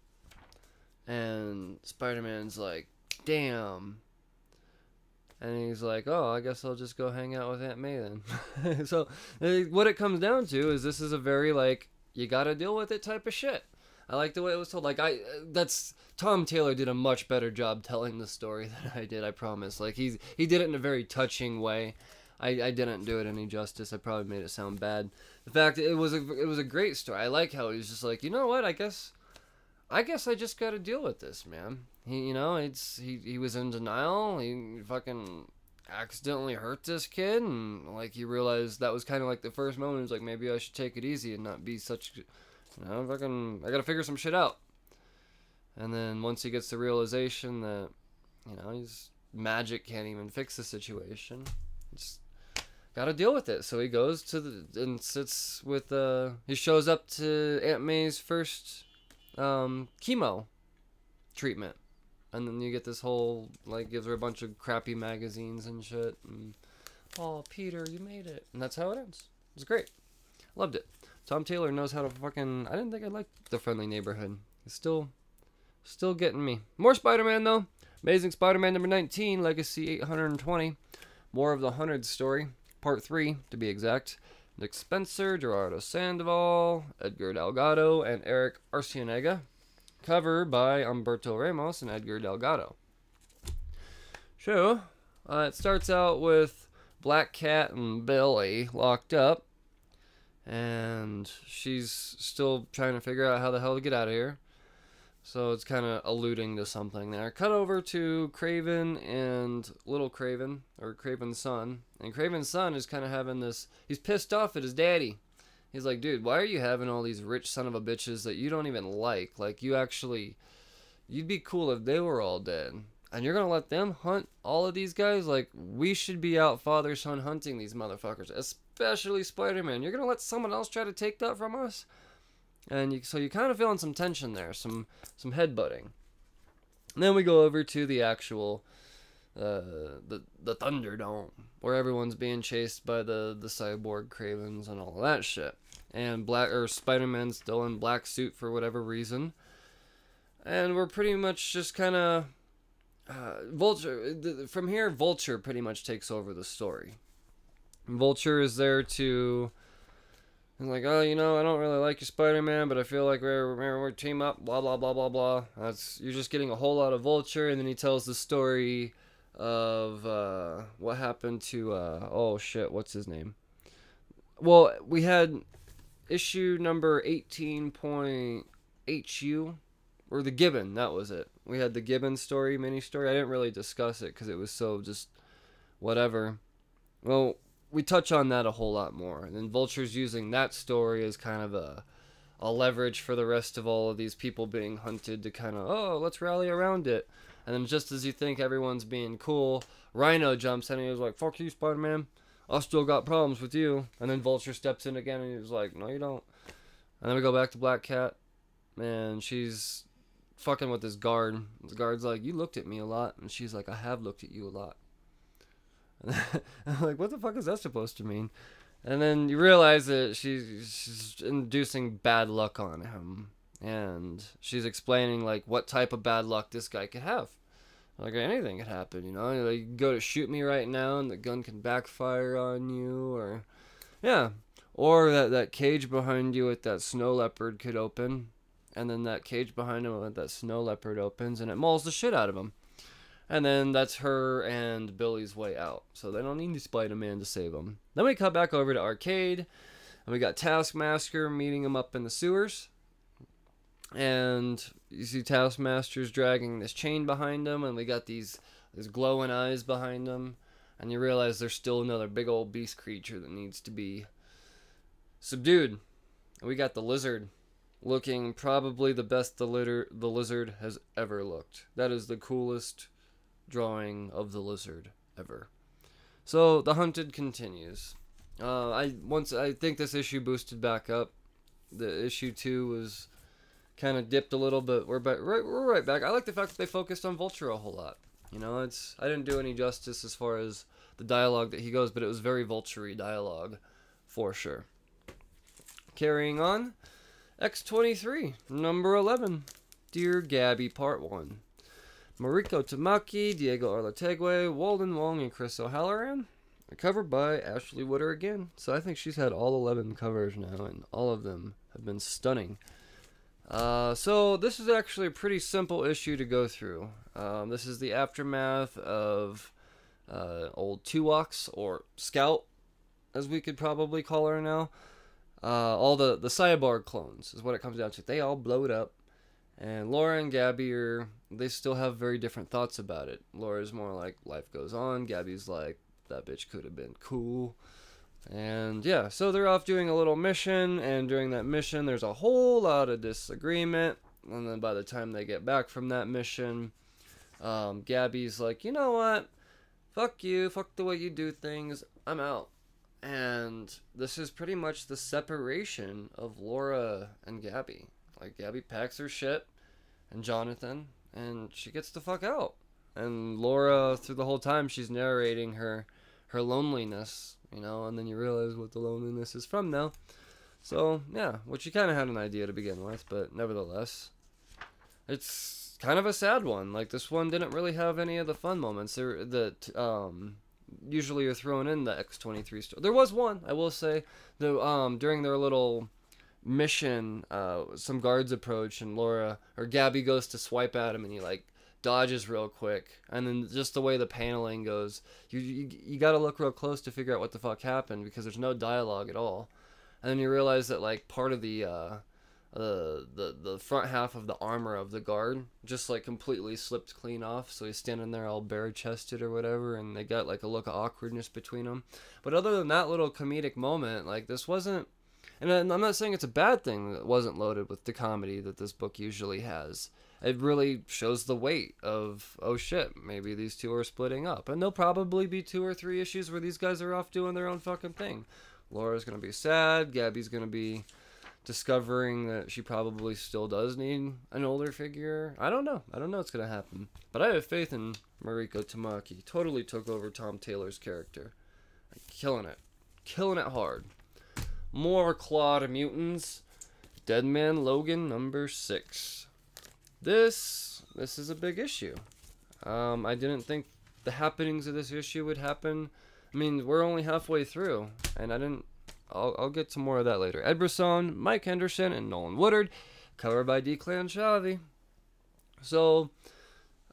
And Spider-Man's like, damn. And he's like, oh, I guess I'll just go hang out with Aunt May then. So, what it comes down to is this is a very, you gotta deal with it type of shit. I like the way it was told. Tom Taylor did a much better job telling the story than I did, I promise. He did it in a very touching way. I didn't do it any justice. I probably made it sound bad. The fact it was a great story. I like how he was just like, you know what, I guess I just gotta deal with this, man. He was in denial. He fucking accidentally hurt this kid, and he realized that was kind of the first moment. He was like, maybe I should take it easy and not be such, I gotta figure some shit out. And then once he gets the realization that, his magic can't even fix the situation, just gotta deal with it. So he goes and sits with, he shows up to Aunt May's first chemo treatment. And then you get this whole, gives her a bunch of crappy magazines and shit. And, oh, Peter, you made it. And that's how it ends. It's great. Loved it. Tom Taylor knows how to fucking, I didn't think I liked The Friendly Neighborhood. He's still Still getting me. More Spider-Man, though. Amazing Spider-Man number 19, Legacy 820. More of the Hunted story. Part 3, to be exact. Nick Spencer, Gerardo Sandoval, Edgar Delgado, and Eric Arcianega. Cover by Humberto Ramos and Edgar Delgado. So, it starts out with Black Cat and Billy locked up. And she's still trying to figure out how the hell to get out of here. So it's kind of alluding to something there. Cut over to Kraven and Little Kraven, or Kraven's son. And Kraven's son is kind of having this... He's pissed off at his daddy. He's like, dude, why are you having all these rich son of a bitches that you don't even like? Like, you actually... You'd be cool if they were all dead. And you're going to let them hunt all of these guys? Like, we should be out father-son hunting these motherfuckers. Especially Spider-Man. You're going to let someone else try to take that from us? And so you're kind of feeling some tension there, some headbutting. And then we go over to the actual, the Thunderdome, where everyone's being chased by the cyborg Cravens and all of that shit. And Spider-Man's still in black suit for whatever reason. And we're pretty much just kind of, Vulture, from here, Vulture pretty much takes over the story. Vulture is there to... And like, oh, you know, I don't really like you, Spider-Man, but I feel like we're team up, blah, blah, blah, blah, blah. You're just getting a whole lot of Vulture, and then he tells the story of what happened to, oh, shit, what's his name? Well, we had issue number 18.HU, or the Gibbon, that was it. We had the Gibbon story, mini-story. I didn't really discuss it, because it was so just whatever. Well... We touch on that a whole lot more. And then Vulture's using that story as kind of a leverage for the rest of all of these people being hunted to kind of, oh, let's rally around it. And then just as you think everyone's being cool, Rhino jumps in and he's like, fuck you, Spider-Man. I still got problems with you. And then Vulture steps in again and he's like, no, you don't. And then we go back to Black Cat. And she's fucking with this guard. The guard's like, you looked at me a lot. And she's like, I have looked at you a lot. I'm like, what the fuck is that supposed to mean? And then you realize that she's inducing bad luck on him. And she's explaining, like, what type of bad luck this guy could have. Like, anything could happen, you know? Like, you can go to shoot me right now and the gun can backfire on you, or... Yeah. Or that cage behind you with that snow leopard could open. And then that cage behind him with that snow leopard opens and it mauls the shit out of him. And then that's her and Billy's way out. So they don't need Spider-Man to save them. Then we cut back over to Arcade. And we got Taskmaster meeting him up in the sewers. And you see Taskmaster's dragging this chain behind him. And we got these glowing eyes behind him. And you realize there's still another big old beast creature that needs to be subdued. And we got the lizard. Looking probably the best the lizard has ever looked. That is the coolest drawing of the lizard ever. So the hunted continues. I think this issue boosted back up. The issue 2 was kind of dipped a little, but we're right back. I like the fact that they focused on Vulture a whole lot. You know, I didn't do any justice as far as the dialogue that he goes, but it was very Vulture-y dialogue for sure. Carrying on, X-23 number 11, Dear Gabby Part 1. Mariko Tamaki, Diego Arlategue, Walden Wong, and Chris O'Halloran. Covered by Ashley Wooder again. So I think she's had all 11 covers now, and all of them have been stunning. So this is actually a pretty simple issue to go through. This is the aftermath of old Tuwoks, or Scout, as we could probably call her now. All the cyborg clones is what it comes down to. They all blowed up. And Laura and Gabby they still have very different thoughts about it. Laura's more like, life goes on. Gabby's like, that bitch could have been cool. And yeah, so they're off doing a little mission. And during that mission, there's a whole lot of disagreement. And then by the time they get back from that mission, Gabby's like, you know what? Fuck you. Fuck the way you do things. I'm out. And this is pretty much the separation of Laura and Gabby. Like, Gabby packs her shit, and Jonathan, and she gets the fuck out. And Laura, through the whole time, she's narrating her loneliness, you know, and then you realize what the loneliness is from now. So, yeah, which you kind of had an idea to begin with, but nevertheless, it's kind of a sad one. Like, this one didn't really have any of the fun moments that usually are thrown in the X-23 story. There was one, I will say, during their little mission, some guards approach, and Gabby goes to swipe at him, and he, like, dodges real quick, and then just the way the paneling goes, you gotta look real close to figure out what the fuck happened, because there's no dialogue at all. And then you realize that, like, part of the front half of the armor of the guard just, like, completely slipped clean off, so he's standing there all bare-chested or whatever, and they got, like, a look of awkwardness between them. But other than that little comedic moment, like, this wasn't, and I'm not saying it's a bad thing that it wasn't loaded with the comedy that this book usually has. It really shows the weight of, oh shit, maybe these two are splitting up. And there'll probably be 2 or 3 issues where these guys are off doing their own fucking thing. Laura's gonna be sad, Gabby's gonna be discovering that she probably still does need an older figure. I don't know what's gonna happen. But I have faith in Mariko Tamaki. Totally took over Tom Taylor's character. Like, killing it hard. More Clawed Mutants. Dead Man Logan number 6. This is a big issue. I didn't think the happenings of this issue would happen. I mean, we're only halfway through, and I'll get to more of that later. Ed Brisson, Mike Henderson, and Nolan Woodard, covered by Declan Shalvey. So,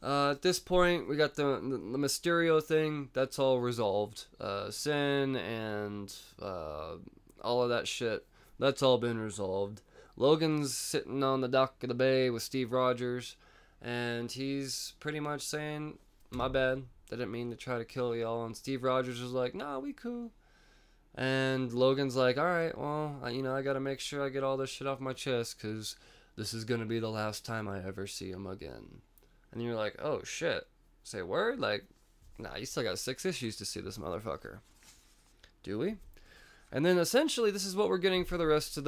at this point, we got the Mysterio thing. That's all resolved. Sin and all of that shit. That's all been resolved. Logan's sitting on the dock of the bay with Steve Rogers, and he's pretty much saying, my bad, didn't mean to try to kill y'all. And Steve Rogers is like, nah, we cool. And Logan's like, alright, well, I gotta make sure I get all this shit off my chest, because this is gonna be the last time I ever see him again. And you're like, oh shit, say word? Like, nah, you still got 6 issues to see this motherfucker. Do we? And then essentially this is what we're getting for the rest of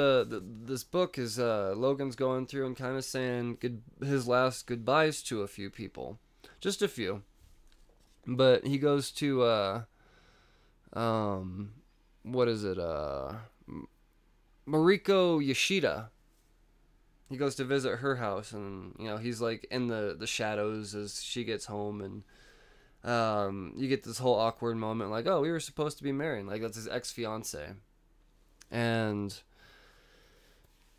this book is Logan's going through and kind of saying his last goodbyes to a few people. Just a few. But he goes to what is it? Mariko Yoshida. He goes to visit her house, and he's like in the shadows as she gets home, and you get this whole awkward moment, like, oh, we were supposed to be married. Like, that's his ex-fiance. And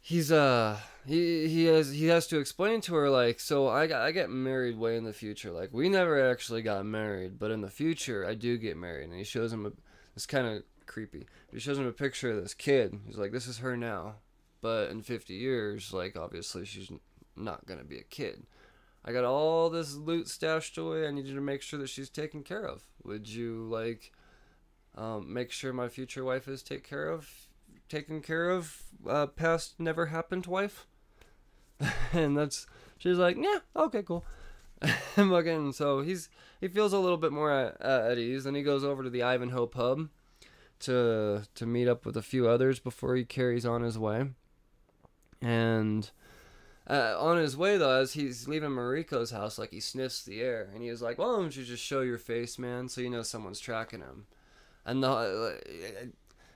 he's he has to explain to her, like, so I get married way in the future. Like, we never actually got married, but in the future I do get married. And he shows him it's kind of creepy. He shows him a picture of this kid. He's like, this is her now, but in 50 years, like, obviously she's not gonna be a kid. I got all this loot stashed away. I need you to make sure that she's taken care of. Would you, like, make sure my future wife is taken care of, past never happened wife? And she's like, yeah, okay, cool. And fucking, so he feels a little bit more at ease. Then he goes over to the Ivanhoe pub to meet up with a few others before he carries on his way. And on his way, though, as he's leaving Mariko's house, like, he sniffs the air, and he was like, why don't you just show your face, man, so you know someone's tracking him. And it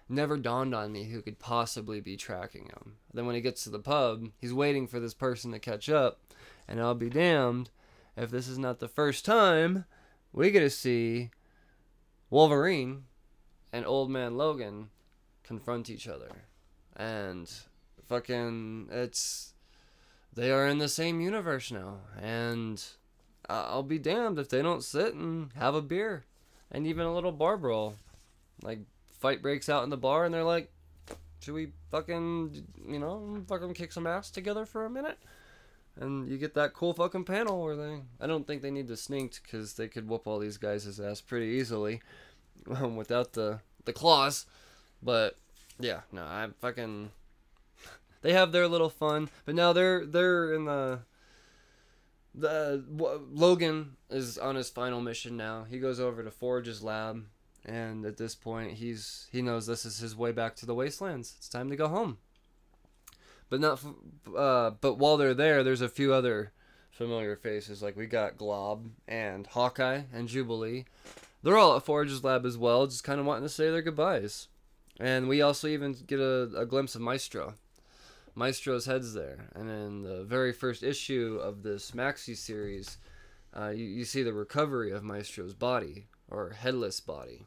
never dawned on me who could possibly be tracking him. Then when he gets to the pub, he's waiting for this person to catch up, and I'll be damned if this is not the first time we get to see Wolverine and Old Man Logan confront each other. And fucking, they are in the same universe now, and I'll be damned if they don't sit and have a beer and even a little bar brawl. Like, fight breaks out in the bar, and they're like, should we fucking kick some ass together for a minute? And you get that cool fucking panel where I don't think they need to sneak, because they could whoop all these guys' ass pretty easily without the claws. But yeah, no, I fucking, they have their little fun, but now they're in Logan is on his final mission now. He goes over to Forge's lab, and at this point he knows this is his way back to the Wastelands. It's time to go home. But while they're there, there's a few other familiar faces. Like, we got Glob and Hawkeye and Jubilee. They're all at Forge's lab as well, just kind of wanting to say their goodbyes. And we also even get a glimpse of Maestro. Maestro's head's there. And in the very first issue of this maxi series, you see the recovery of Maestro's body, or headless body.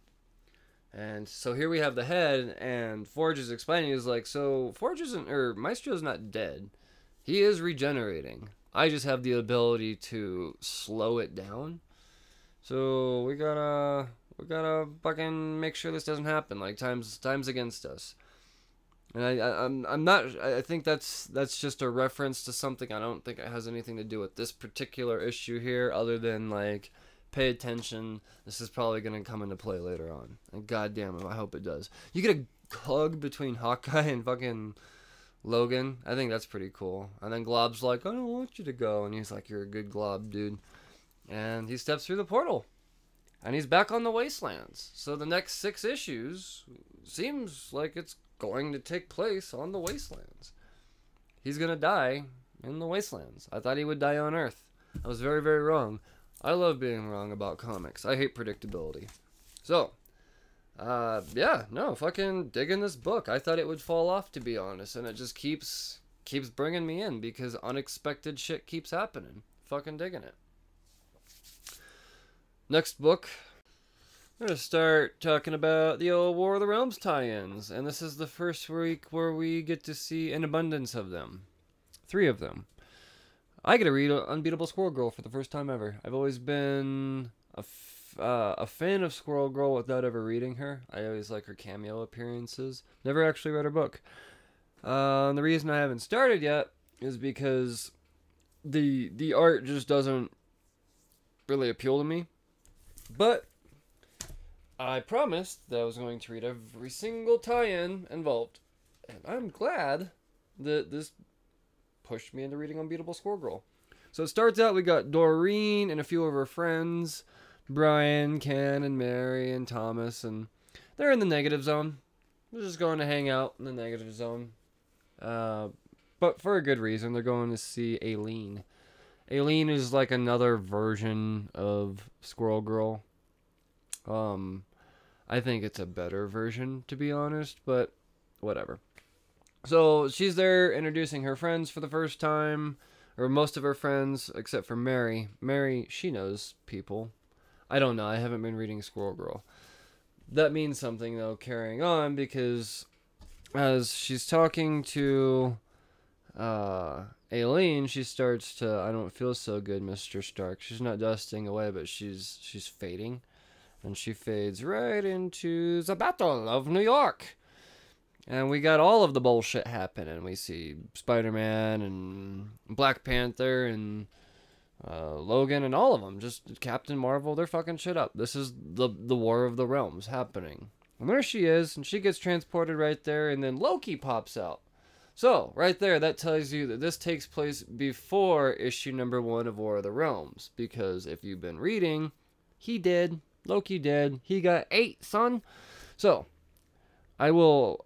And so here we have the head, and Forge is explaining, he's like, so Forge isn't, or Maestro's not dead. He is regenerating. I just have the ability to slow it down. So we gotta fucking make sure this doesn't happen. Like, time's against us. And I'm not, I think that's just a reference to something. I don't think it has anything to do with this particular issue here, other than, like, pay attention. This is probably going to come into play later on. And goddamn it, I hope it does. You get a hug between Hawkeye and fucking Logan. I think that's pretty cool. And then Glob's like, I don't want you to go. And he's like, you're a good Glob, dude. And he steps through the portal. And he's back on the Wastelands. So the next 6 issues seems like it's going to take place on the Wastelands. He's going to die in the Wastelands. I thought he would die on Earth. I was very, very wrong. I love being wrong about comics. I hate predictability. So, yeah, no, fucking digging this book. I thought it would fall off, to be honest, and it just keeps bringing me in because unexpected shit keeps happening. Fucking digging it. Next book, I'm going to start talking about the old War of the Realms tie-ins, and this is the first week where we get to see an abundance of them. 3 of them. I get to read Unbeatable Squirrel Girl for the first time ever. I've always been a fan of Squirrel Girl without ever reading her. I always like her cameo appearances. Never actually read her book. The reason I haven't started yet is because the art just doesn't really appeal to me. But I promised that I was going to read every single tie-in involved. And I'm glad that this pushed me into reading Unbeatable Squirrel Girl. So it starts out, we got Doreen and a few of her friends. Brian, Ken, and Mary, and Thomas. And they're in the negative zone. They're just going to hang out in the negative zone. But for a good reason. They're going to see Aileen. Aileen is like another version of Squirrel Girl. I think it's a better version, to be honest, but whatever. So she's there introducing her friends for the first time, or most of her friends, except for Mary. Mary, she knows people. I don't know, I haven't been reading Squirrel Girl. That means something, though, carrying on, because as she's talking to Aileen, she starts to, I don't feel so good, Mr. Stark. She's not dusting away, but she's fading. And she fades right into the Battle of New York. And we got all of the bullshit happening. We see Spiderman and Black Panther and Logan and all of them. Just Captain Marvel, they're fucking shit up. This is the War of the Realms happening. And there she is, and she gets transported right there, and then Loki pops out. So, right there, that tells you that this takes place before issue number 1 of War of the Realms. Because if you've been reading, he did. Loki did. He got 8, son. So, I will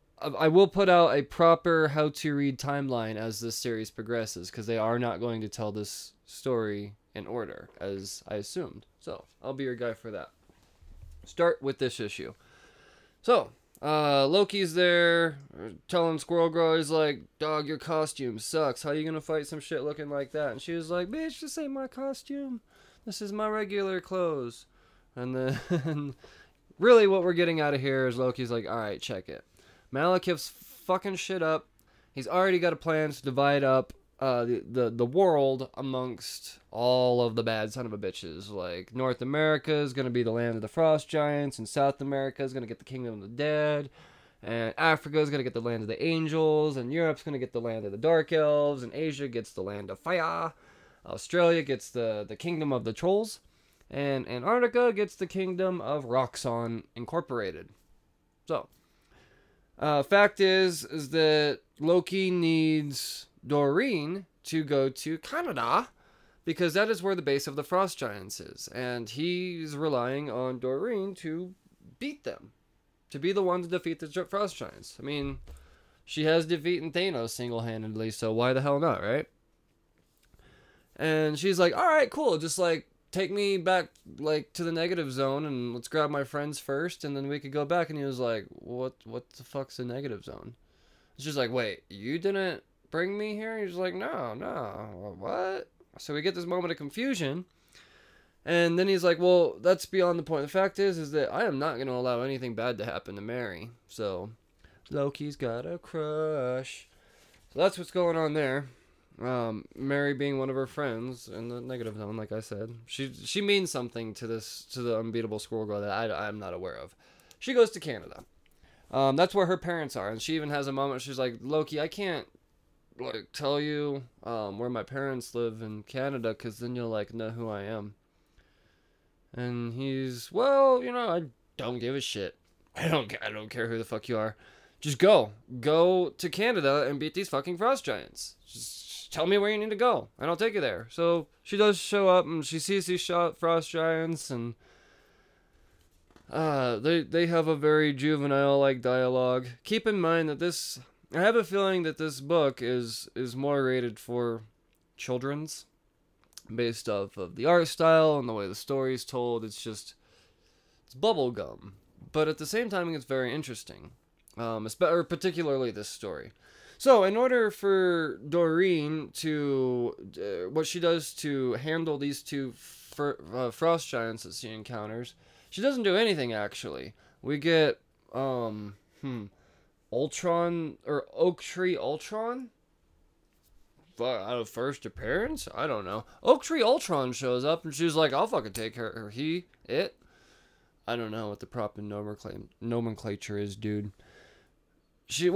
put out a proper how-to-read timeline as this series progresses, because they are not going to tell this story in order, as I assumed. So, I'll be your guy for that. Start with this issue. So, Loki's there, telling Squirrel Girl, he's like, dog, your costume sucks. How you gonna fight some shit looking like that? And she was like, bitch, this ain't my costume. This is my regular clothes. And then, really what we're getting out of here is Loki's like, alright, check it. Malekith's fucking shit up. He's already got a plan to divide up the world amongst all of the bad son of a bitches. Like, North America is going to be the land of the frost giants, and South America is going to get the kingdom of the dead, and Africa is going to get the land of the angels, and Europe's going to get the land of the dark elves, and Asia gets the land of fire, Australia gets the kingdom of the trolls, and Antarctica gets the kingdom of Roxxon Incorporated. So, fact is that Loki needs Doreen to go to Canada, because that is where the base of the Frost Giants is, and he's relying on Doreen to beat them, to be the one to defeat the Frost Giants. I mean, she has defeated Thanos single-handedly, so why the hell not, right? And she's like, alright, cool, just like take me back like to the negative zone, and let's grab my friends first, and then we could go back. And he was like, what the fuck's the negative zone? She's like, wait, you didn't bring me here? He's like, no, no, what? So we get this moment of confusion. And then he's like, well, that's beyond the point. The fact is that I am not going to allow anything bad to happen to Mary. So Loki's got a crush. So that's what's going on there. Mary being one of her friends in the negative zone, like I said. She means something to the unbeatable Squirrel Girl that I'm not aware of. She goes to Canada. That's where her parents are. And she even has a moment, she's like, Loki, I can't like tell you where my parents live in Canada, because then you'll like know who I am. And he's, well, I don't give a shit. I don't care who the fuck you are. Just go to Canada and beat these fucking frost giants. Just tell me where you need to go, and I'll take you there. So she does show up, and she sees these frost giants, and they have a very juvenile like dialogue. Keep in mind that I have a feeling that this book is more rated for children's, based off of the art style and the way the story is told. It's bubblegum, but at the same time it's very interesting, particularly this story. So in order for Doreen to what she does to handle these two frost giants that she encounters, she doesn't do anything actually. We get Ultron, or Oak Tree Ultron, out of first appearance? I don't know. Oak Tree Ultron shows up, and she's like, I'll fucking take her, or it. I don't know what the proper nomenclature is, dude. She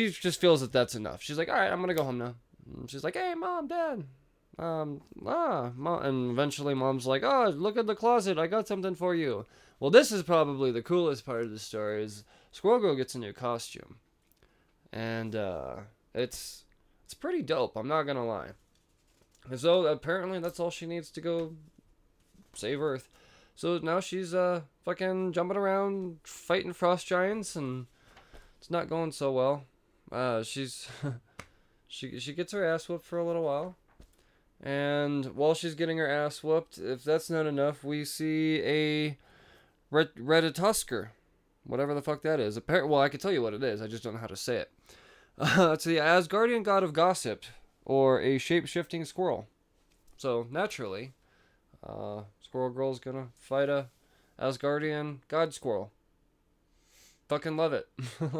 just feels that that's enough. She's like, alright, I'm gonna go home now. And she's like, hey, Mom, Dad. Mom. And eventually Mom's like, oh, look at the closet, I got something for you. Well, this is probably the coolest part of the story, is Squirrel Girl gets a new costume. And, it's pretty dope, I'm not gonna lie. And so apparently that's all she needs to go save Earth. So now she's fucking jumping around fighting frost giants, and it's not going so well. She gets her ass whooped for a little while. And while she's getting her ass whooped, if that's not enough, we see a Reditusker. Whatever the fuck that is. Well, I can tell you what it is, I just don't know how to say it. It's the Asgardian god of gossip, or a shape-shifting squirrel. So, naturally, Squirrel Girl's gonna fight a Asgardian god squirrel. Fucking love it.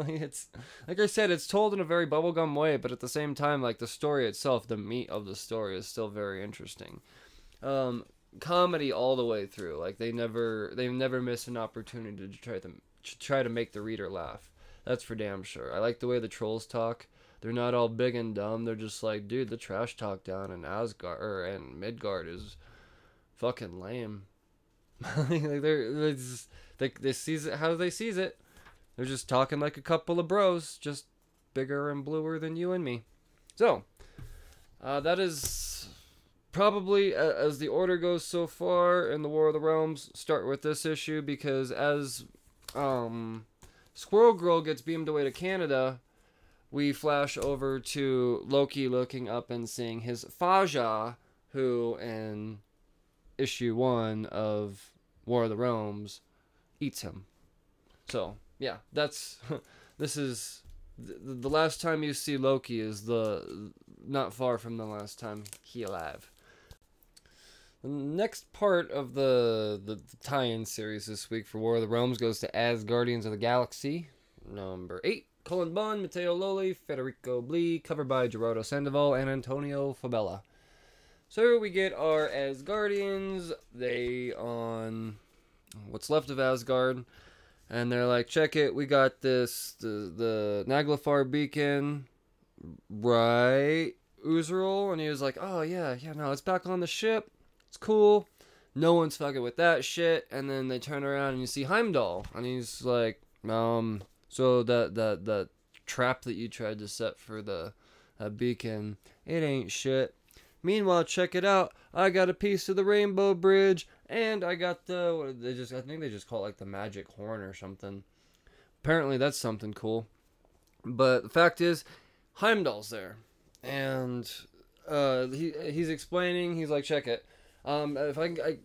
It's, like I said, it's told in a very bubblegum way, but at the same time, like, the story itself, the meat of the story is still very interesting. Comedy all the way through. Like, they never miss an opportunity to try to make the reader laugh. That's for damn sure. I like the way the trolls talk. They're not all big and dumb. They're just like, dude, the trash talk down in Asgard and Midgard is fucking lame. They sees it how they sees it. They're just talking like a couple of bros, just bigger and bluer than you and me. So, that is probably, as the order goes so far in the War of the Realms, start with this issue, because as Squirrel Girl gets beamed away to Canada, we flash over to Loki looking up and seeing his Faja, who in issue 1 of War of the Realms eats him. So, yeah, this is the last time you see Loki is not far from the last time he alive. The next part of the tie-in series this week for War of the Realms goes to Asgardians of the Galaxy, number 8. Cullen Bunn, Matteo Loli, Federico Blee, covered by Gerardo Sandoval and Antonio Fabella. So we get our Asgardians, they on what's left of Asgard, and they're like, check it, we got this, the Naglfar beacon, right, Uzrael? And he was like, oh yeah, no, it's back on the ship, it's cool, no one's fucking with that shit. And then they turn around and you see Heimdall, and he's like, so that trap that you tried to set for the beacon, it ain't shit. Meanwhile, check it out, I got a piece of the Rainbow Bridge, and I got I think they just call it like the magic horn or something. Apparently that's something cool. But the fact is, Heimdall's there, and he's explaining, he's like, check it, if I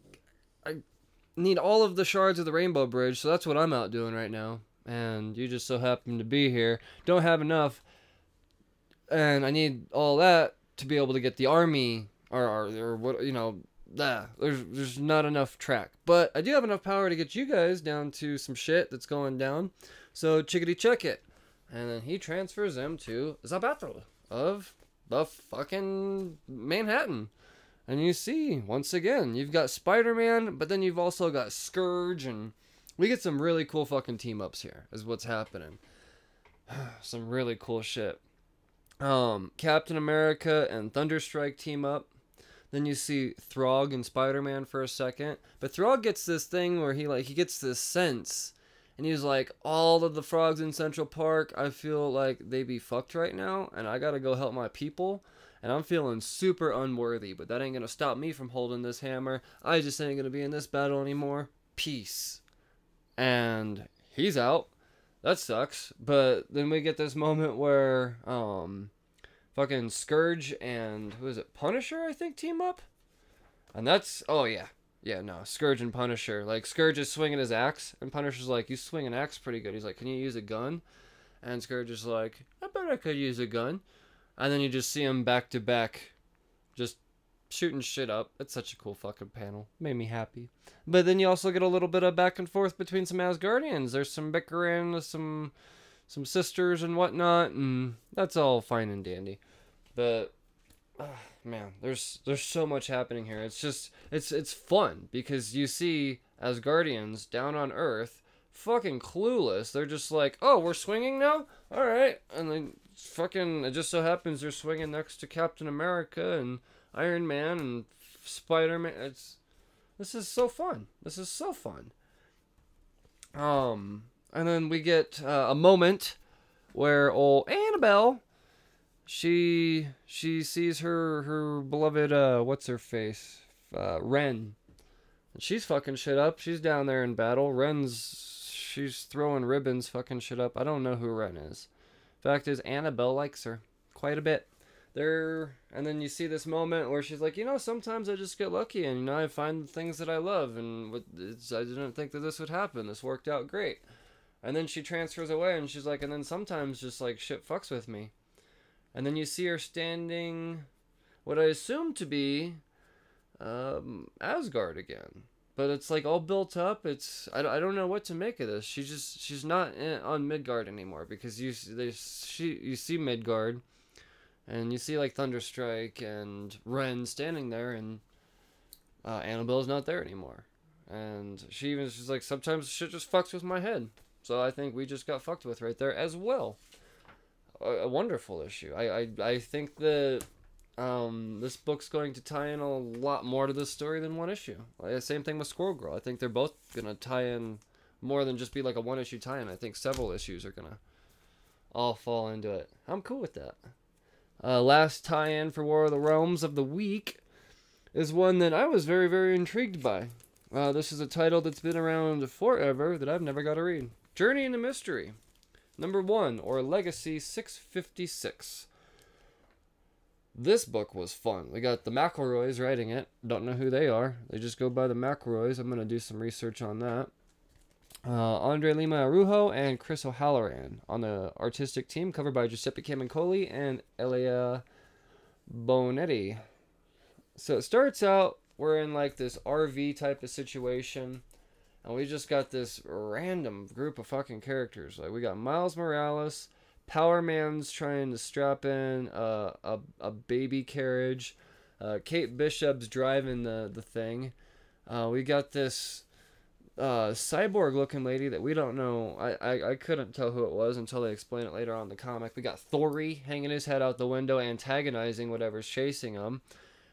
need all of the shards of the Rainbow Bridge, so that's what I'm out doing right now, and you just so happen to be here, don't have enough. and I need all that to be able to get the army or what, there's not enough track, but I do have enough power to get you guys down to some shit that's going down. So chickadee check it. And then he transfers them to the battle of the fucking Manhattan. And you see, once again, you've got Spider-Man, but then you've also got Scourge, and we get some really cool fucking team-ups here, is what's happening. Some really cool shit. Captain America and Thunderstrike team up. Then you see Throg and Spider-Man for a second. But Throg gets this thing where he gets this sense. And he's like, all of the frogs in Central Park, I feel like they be fucked right now. And I gotta go help my people. And I'm feeling super unworthy. But that ain't gonna stop me from holding this hammer. I just ain't gonna be in this battle anymore. Peace. And he's out. That sucks. But then we get this moment where fucking Scourge and who is it? Punisher, I think, team up. And that's Scourge and Punisher. Like, Scourge is swinging his axe, and Punisher's like, you swing an axe pretty good. He's like, can you use a gun? And Scourge is like, I bet I could use a gun. And then you just see him back to back, just shooting shit up. It's such a cool fucking panel. Made me happy. But then you also get a little bit of back and forth between some Asgardians. There's some bickering with some sisters and whatnot, and that's all fine and dandy. But man, there's so much happening here. It's just it's fun because you see Asgardians down on Earth, fucking clueless. They're just like, oh, we're swinging now, all right, and then fucking it just so happens they're swinging next to Captain America and Iron Man and Spider-Man. This is so fun. This is so fun. And then we get a moment where old Annabelle, she sees her beloved what's her face, Ren, and she's fucking shit up. She's down there in battle. She's throwing ribbons, fucking shit up. I don't know who Ren is. Fact is, Annabelle likes her quite a bit. And then you see this moment where she's like, sometimes I just get lucky, and I find things that I love, and I didn't think that this would happen. This worked out great. And then she transfers away, and she's like, and then sometimes just like shit fucks with me. And then you see her standing, what I assume to be Asgard again, but it's like all built up. I don't know what to make of this. She's not on Midgard anymore, because you see Midgard, and you see like Thunderstrike and Ren standing there, and Annabelle's not there anymore. And she's like, sometimes shit just fucks with my head. So I think we just got fucked with right there as well. A wonderful issue. I think that this book's going to tie in a lot more to this story than one issue. Same thing with Squirrel Girl. I think they're both going to tie in more than just be like a one issue tie-in. I think several issues are going to all fall into it. I'm cool with that. Last tie-in for War of the Realms of the week is one that I was very, very intrigued by. This is a title that's been around forever that I've never got to read. Journey into Mystery, number 1, or Legacy 656. This book was fun. We got the McElroys writing it. Don't know who they are. They just go by the McElroys. I'm going to do some research on that. Andre Lima Arujo and Chris O'Halloran on the artistic team, covered by Giuseppe Camuncoli and Elia Bonetti. So it starts out, we're in like this RV type of situation, and we just got this random group of fucking characters. Like, we got Miles Morales, Power Man's trying to strap in a baby carriage, Kate Bishop's driving the thing. We got this cyborg looking lady that we don't know. I couldn't tell who it was until they explain it later on in the comic. We got Thori hanging his head out the window, antagonizing whatever's chasing him.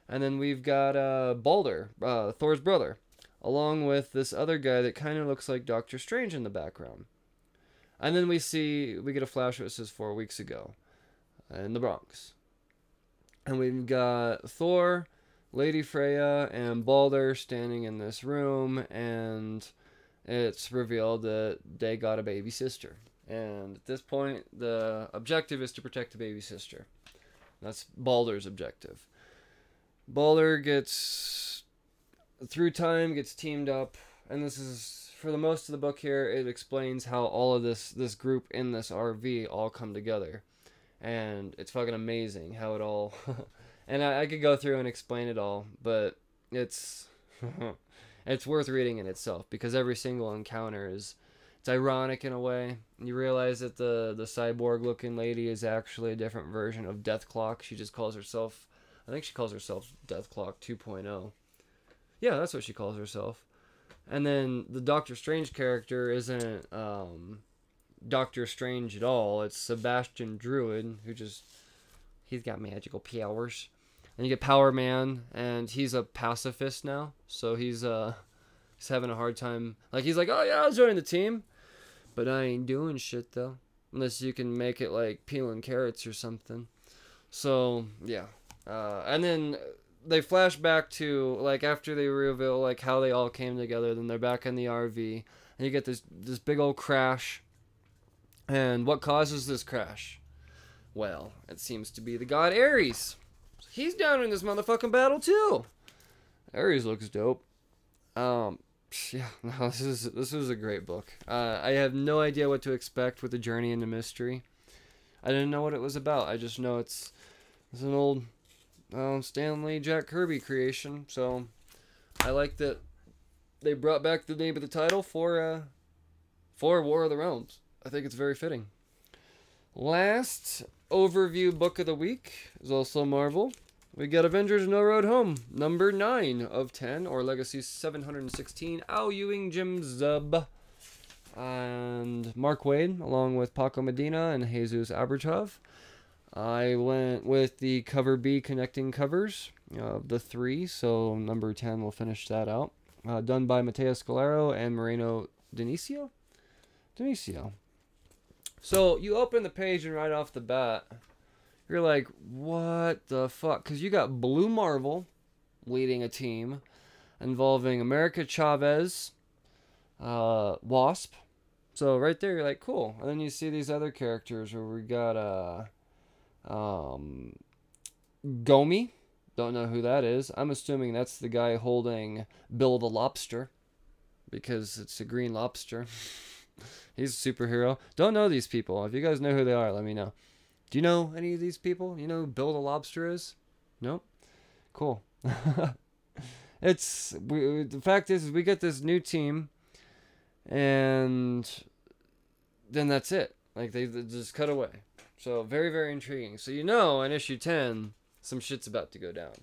And then we've got Balder, Thor's brother, along with this other guy that kind of looks like Doctor Strange in the background. And then we get a flash that says 4 weeks ago in the Bronx. And we've got Thor, Lady Freya, and Balder standing in this room, and it's revealed that they got a baby sister. And at this point, the objective is to protect the baby sister. That's Balder's objective. Balder gets teamed up, and this is, for the most of the book here, it explains how all of this group in this RV all come together. and it's fucking amazing how it all. And I could go through and explain it all, but it's it's worth reading in itself because every single encounter is it's ironic in a way. You realize that the cyborg looking lady is actually a different version of Death Clock. She just calls herself, I think she calls herself Death Clock 2.0. Yeah, that's what she calls herself. And then the Doctor Strange character isn't Doctor Strange at all. It's Sebastian Druid, who he's got magical powers. And you get Power Man, and he's a pacifist now, so he's having a hard time. Like, he's like, oh yeah, I'll join the team, but I ain't doing shit though, unless you can make it like peeling carrots or something. So yeah, and then they flash back to like after they reveal like how they all came together. Then they're back in the RV, and you get this big old crash. And what causes this crash? Well, it seems to be the god Ares. He's down in this motherfucking battle too. Ares looks dope. Yeah, no, this is a great book. I have no idea what to expect with the journey into mystery. I didn't know what it was about. I just know it's an old Stan Lee, Jack Kirby creation. So I like that they brought back the name of the title for War of the Realms. I think it's very fitting. Last overview book of the week is also Marvel. We got Avengers No Road Home, number 9 of 10, or Legacy 716, Al Ewing, Jim Zub, and Mark Waid, along with Paco Medina and Jesus Abertov. I went with the cover B connecting covers of the 3, so number 10 will finish that out. Done by Matteo Scalero and Moreno Dionisio. So you open the page and right off the bat, you're like, what the fuck? Because you got Blue Marvel leading a team involving America Chavez, Wasp. So right there, you're like, cool. And then you see these other characters where we got Gomi. Don't know who that is. I'm assuming that's the guy holding Bill the Lobster, because it's a green lobster. He's a superhero. Don't know these people. If you guys know who they are, let me know. Do you know any of these people? You know who Bill the Lobster is? Nope. Cool. The fact is we get this new team, and then that's it. Like, they just cut away. So, very, very intriguing. So, in issue 10, some shit's about to go down.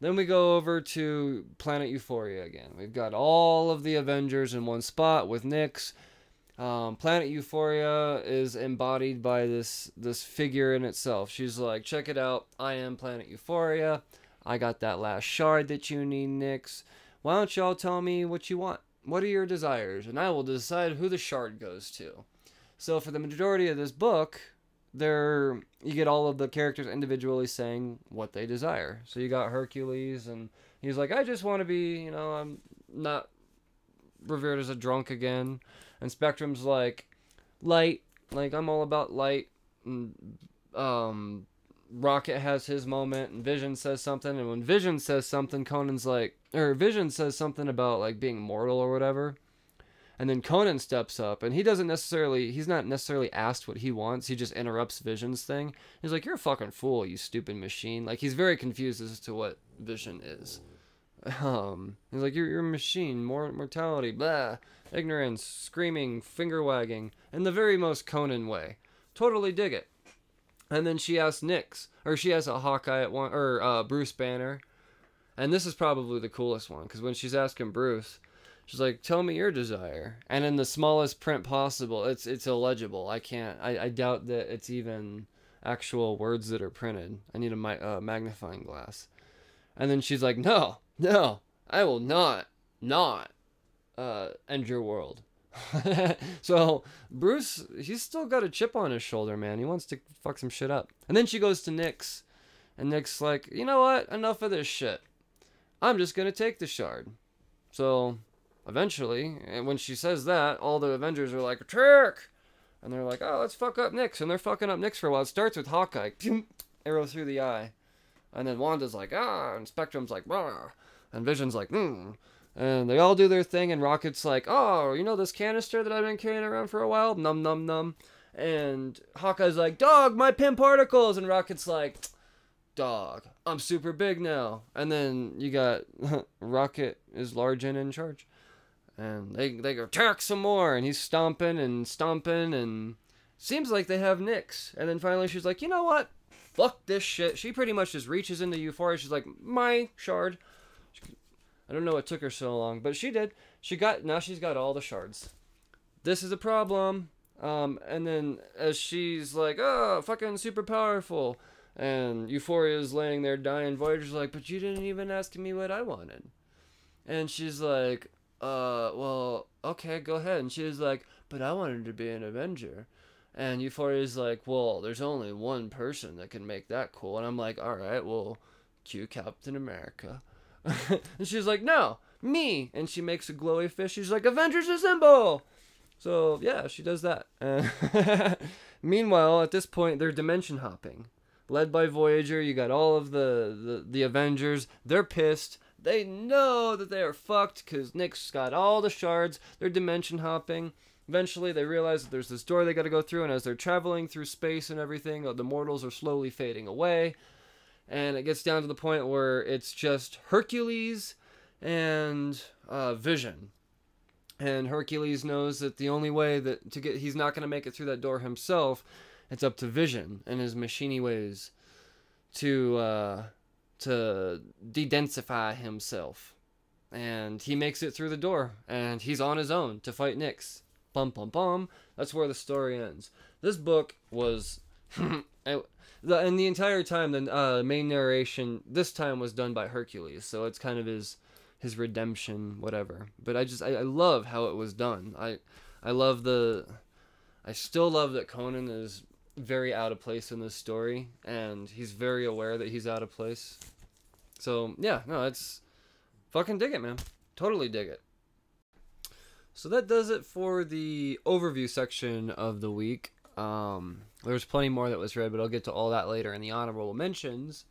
Then we go over to Planet Euphoria again. We've got all of the Avengers in one spot with Nyx. Planet Euphoria is embodied by this figure in itself. She's like, check it out. I am Planet Euphoria. I got that last shard that you need, Nyx. Why don't y'all tell me what you want? What are your desires? And I will decide who the shard goes to. So for the majority of this book, you get all of the characters individually saying what they desire. So you got Hercules, and he's like, I just want to be, I'm not revered as a drunk again. And Spectrum's like, light, like, I'm all about light. And Rocket has his moment, and Vision says something, and when Vision says something, Vision says something about, like, being mortal or whatever. And then Conan steps up, and he's not necessarily asked what he wants, he just interrupts Vision's thing. He's like, you're a fucking fool, you stupid machine. Like, he's very confused as to what Vision is. He's like, you're a machine, mortality, blah, ignorance, screaming, finger wagging, in the very most Conan way. Totally dig it. And then she asks she has a Hawkeye at one, or Bruce Banner. And this is probably the coolest one, because when she's asking Bruce, she's like, tell me your desire. And in the smallest print possible, it's illegible. I doubt that it's even actual words that are printed. I need a magnifying glass. And then she's like, no, I will not end your world. So Bruce, he's still got a chip on his shoulder, man. He wants to fuck some shit up. And then she goes to Nyx, and Nyx's like, you know what? Enough of this shit. I'm just gonna take the shard. So eventually, and when she says that, all the Avengers are like, trick! And they're like, oh, let's fuck up Nyx. And they're fucking up Nyx for a while. It starts with Hawkeye. Arrow through the eye. And then Wanda's like, ah, and Spectrum's like, bah. And Vision's like, And they all do their thing, and Rocket's like, oh, this canister that I've been carrying around for a while? Num, num, num. And Hawkeye's like, dog, my pin particles. And Rocket's like, dog, I'm super big now. And then you got Rocket is large and in charge. And they attack some more. And he's stomping. And seems like they have nicks. And then finally she's like, you know what? Fuck this shit. She pretty much just reaches into Euphoria. She's like, my shard. I don't know what took her so long, but she did. Now she's got all the shards. This is a problem. And then as she's like, oh, fucking super powerful. And Euphoria's laying there dying. Voyager's like, but you didn't even ask me what I wanted. And she's like, well, okay, go ahead. And she was like, but I wanted to be an Avenger. And Euphoria's like, well, there's only one person that can make that cool. And I'm like, all right, well, cue Captain America. And she's like, no, me. And she makes a glowy fish. She's like, Avengers Assemble. So, yeah, she does that. Meanwhile, at this point, they're dimension hopping. Led by Voyager, you got all of the Avengers. They're pissed. They know that they are fucked because Nick's got all the shards. They're dimension hopping. Eventually, they realize that there's this door they got to go through, and as they're traveling through space and everything, the mortals are slowly fading away. And it gets down to the point where it's just Hercules and Vision. And Hercules knows that the only way he's not going to make it through that door himself. It's up to Vision and his machiny ways to de-densify himself. And he makes it through the door, and he's on his own to fight Nyx. Bum, bum, bum. That's where the story ends. This book was... and the entire time, the main narration this time was done by Hercules, so it's kind of his redemption, whatever. But I love how it was done. I still love that Conan is very out of place in this story, and he's very aware that he's out of place. So yeah, no, it's fucking dig it, man. Totally dig it. So that does it for the overview section of the week. There's plenty more that was read, but I'll get to all that later in the honorable mentions.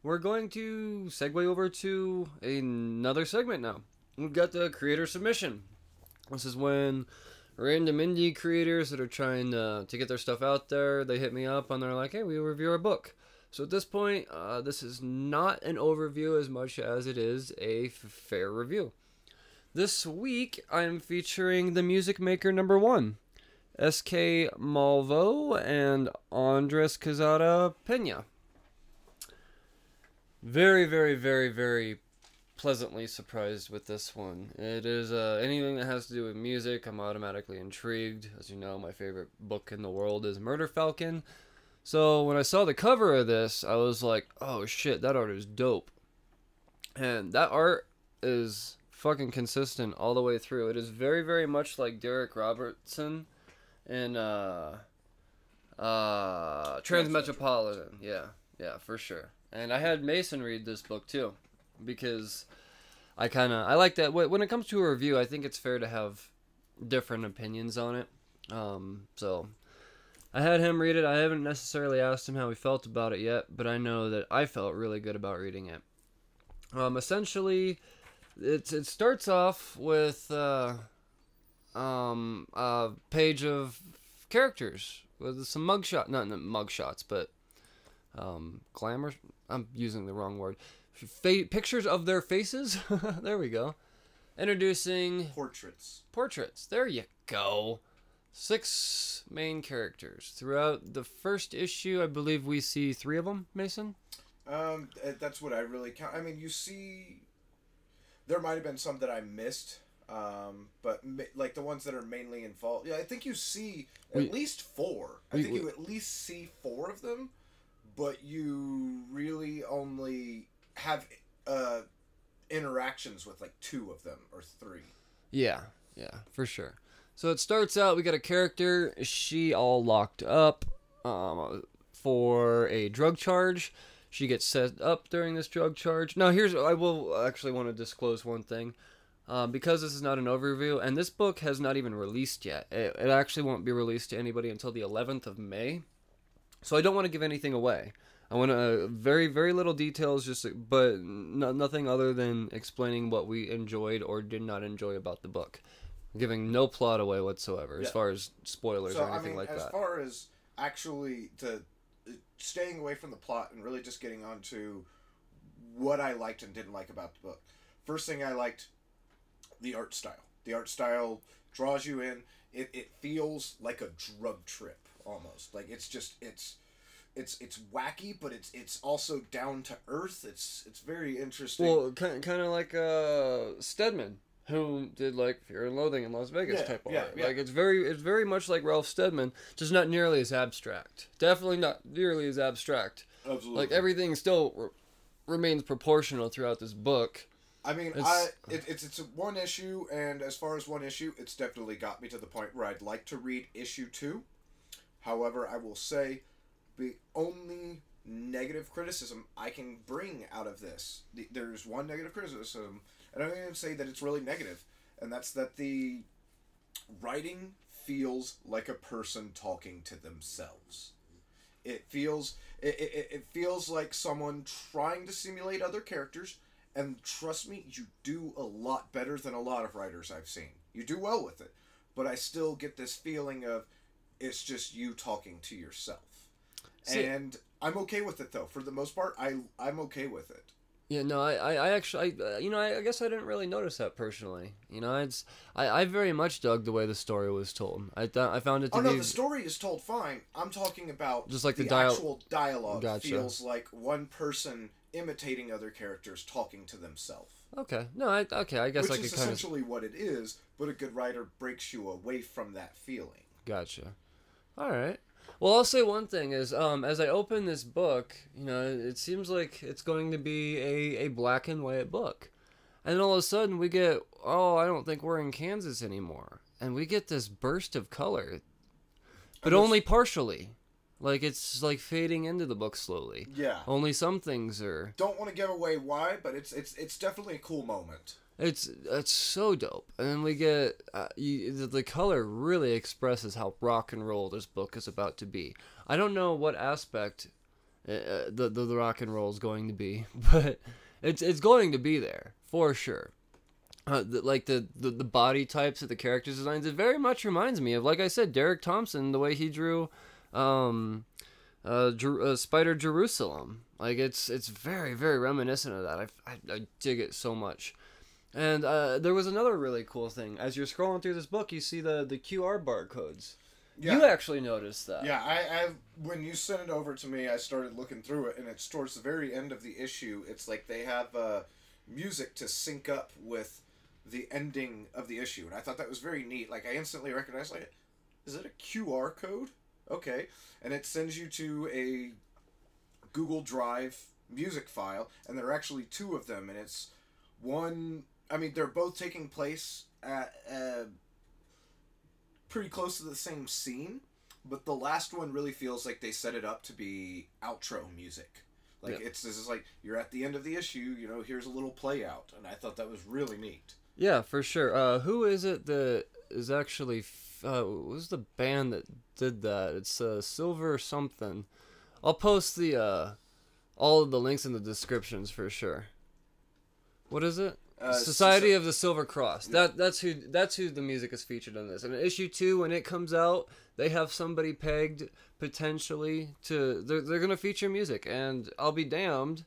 We're going to segue over to another segment now. We've got the creator submission. This is when random indie creators that are trying to get their stuff out there, they hit me up and they're like, hey, we review our book. So at this point, this is not an overview as much as it is a fair review. This week, I'm featuring The Music Maker #1, S.K. Malveaux and Andres Quezada Pena. Very, very, very, very pleasantly surprised with this one. It is anything that has to do with music, I'm automatically intrigued. As you know, my favorite book in the world is Murder Falcon. So when I saw the cover of this, I was like, oh shit, that art is dope. And that art is fucking consistent all the way through. It is very, very much like Derek Robertson in Transmetropolitan. Yeah, for sure. And I had Mason read this book too, because I like that. When it comes to a review, I think it's fair to have different opinions on it. So I had him read it. I haven't necessarily asked him how he felt about it yet, but I know that I felt really good about reading it. Essentially, it starts off with a page of characters with some not mugshots, but glamour. I'm using the wrong word. Pictures of their faces. There we go. Introducing portraits. There you go. 6 main characters throughout the first issue. I believe we see 3 of them. Mason. That's what I really count. I mean, you see, there might have been some that I missed, but like the ones that are mainly involved. Yeah, I think you see at least 4. I think you at least see 4 of them, but you really only have interactions with like 2 of them or 3. Yeah, for sure. So it starts out, we got a character, she all locked up for a drug charge. She gets set up during this drug charge. Now I will actually want to disclose one thing. Because this is not an overview, and this book has not even released yet. It actually won't be released to anybody until the 11th of May. So I don't want to give anything away. I want to, very, very little details, but nothing other than explaining what we enjoyed or did not enjoy about the book. giving no plot away whatsoever as far as spoilers or anything like that. As far as actually staying away from the plot and really just getting on to what I liked and didn't like about the book. First thing I liked, the art style. The art style draws you in. It feels like a drug trip almost. Like it's wacky, but it's also down to earth. It's very interesting. Well, kind of like Steadman, who did like Fear and Loathing in Las Vegas type art. Yeah. Like it's very much like Ralph Steadman, just not nearly as abstract. Definitely not nearly as abstract. Absolutely. Like everything still remains proportional throughout this book. I mean, it's a one issue, and as far as one issue, it's definitely got me to the point where I'd like to read issue 2. However, I will say the only negative criticism I can bring out of this, there's one negative criticism, and I don't even say that it's really negative, and that's that the writing feels like a person talking to themselves. It feels like someone trying to simulate other characters, and trust me, you do a lot better than a lot of writers I've seen. You do well with it, but I still get this feeling of it's just you talking to yourself. And I'm okay with it, though. For the most part, I'm okay with it. Yeah, no, I actually, I guess I didn't really notice that personally. I very much dug the way the story was told. I found it to be... Oh, no, the story is told fine. I'm talking about just like the actual dialogue. Gotcha. Feels like one person imitating other characters talking to themselves. Okay. No, I guess Which I could kind of... Which is essentially what it is, but a good writer breaks you away from that feeling. Gotcha. All right. Well, I'll say one thing is, as I open this book, it seems like it's going to be a black and white book. And then all of a sudden we get, I don't think we're in Kansas anymore. And we get this burst of color, but only partially. Like, it's like fading into the book slowly. Yeah. Only some things are... Don't want to give away why, but it's definitely a cool moment. It's so dope. And then we get... the color really expresses how rock and roll this book is about to be. I don't know what aspect the rock and roll is going to be, but it's going to be there, for sure. The body types of the characters' designs, it very much reminds me of, like I said, Derek Thompson, the way he drew... Spider Jerusalem. Like it's very, very reminiscent of that. I dig it so much. And there was another really cool thing. As you're scrolling through this book, you see the QR barcodes. Yeah. You actually noticed that. Yeah, I when you sent it over to me, I started looking through it, and it's towards the very end of the issue. It's like they have music to sync up with the ending of the issue, and I thought that was very neat. Like, I instantly recognized, like, is it a QR code? Okay, and it sends you to a Google Drive music file, and there are actually 2 of them, and it's one... I mean, they're both taking place at pretty close to the same scene, but the last one really feels like they set it up to be outro music. Like, this is like, you're at the end of the issue, here's a little play out, and I thought that was really neat. Yeah, for sure. Who is it that is actually... what was the band that did that? It's Silver something. I'll post the all of the links in the descriptions for sure. What is it? Society of the Silver Cross. That's who the music is featured in this. And in issue 2, when it comes out, they have somebody pegged potentially to... They're gonna feature music, and I'll be damned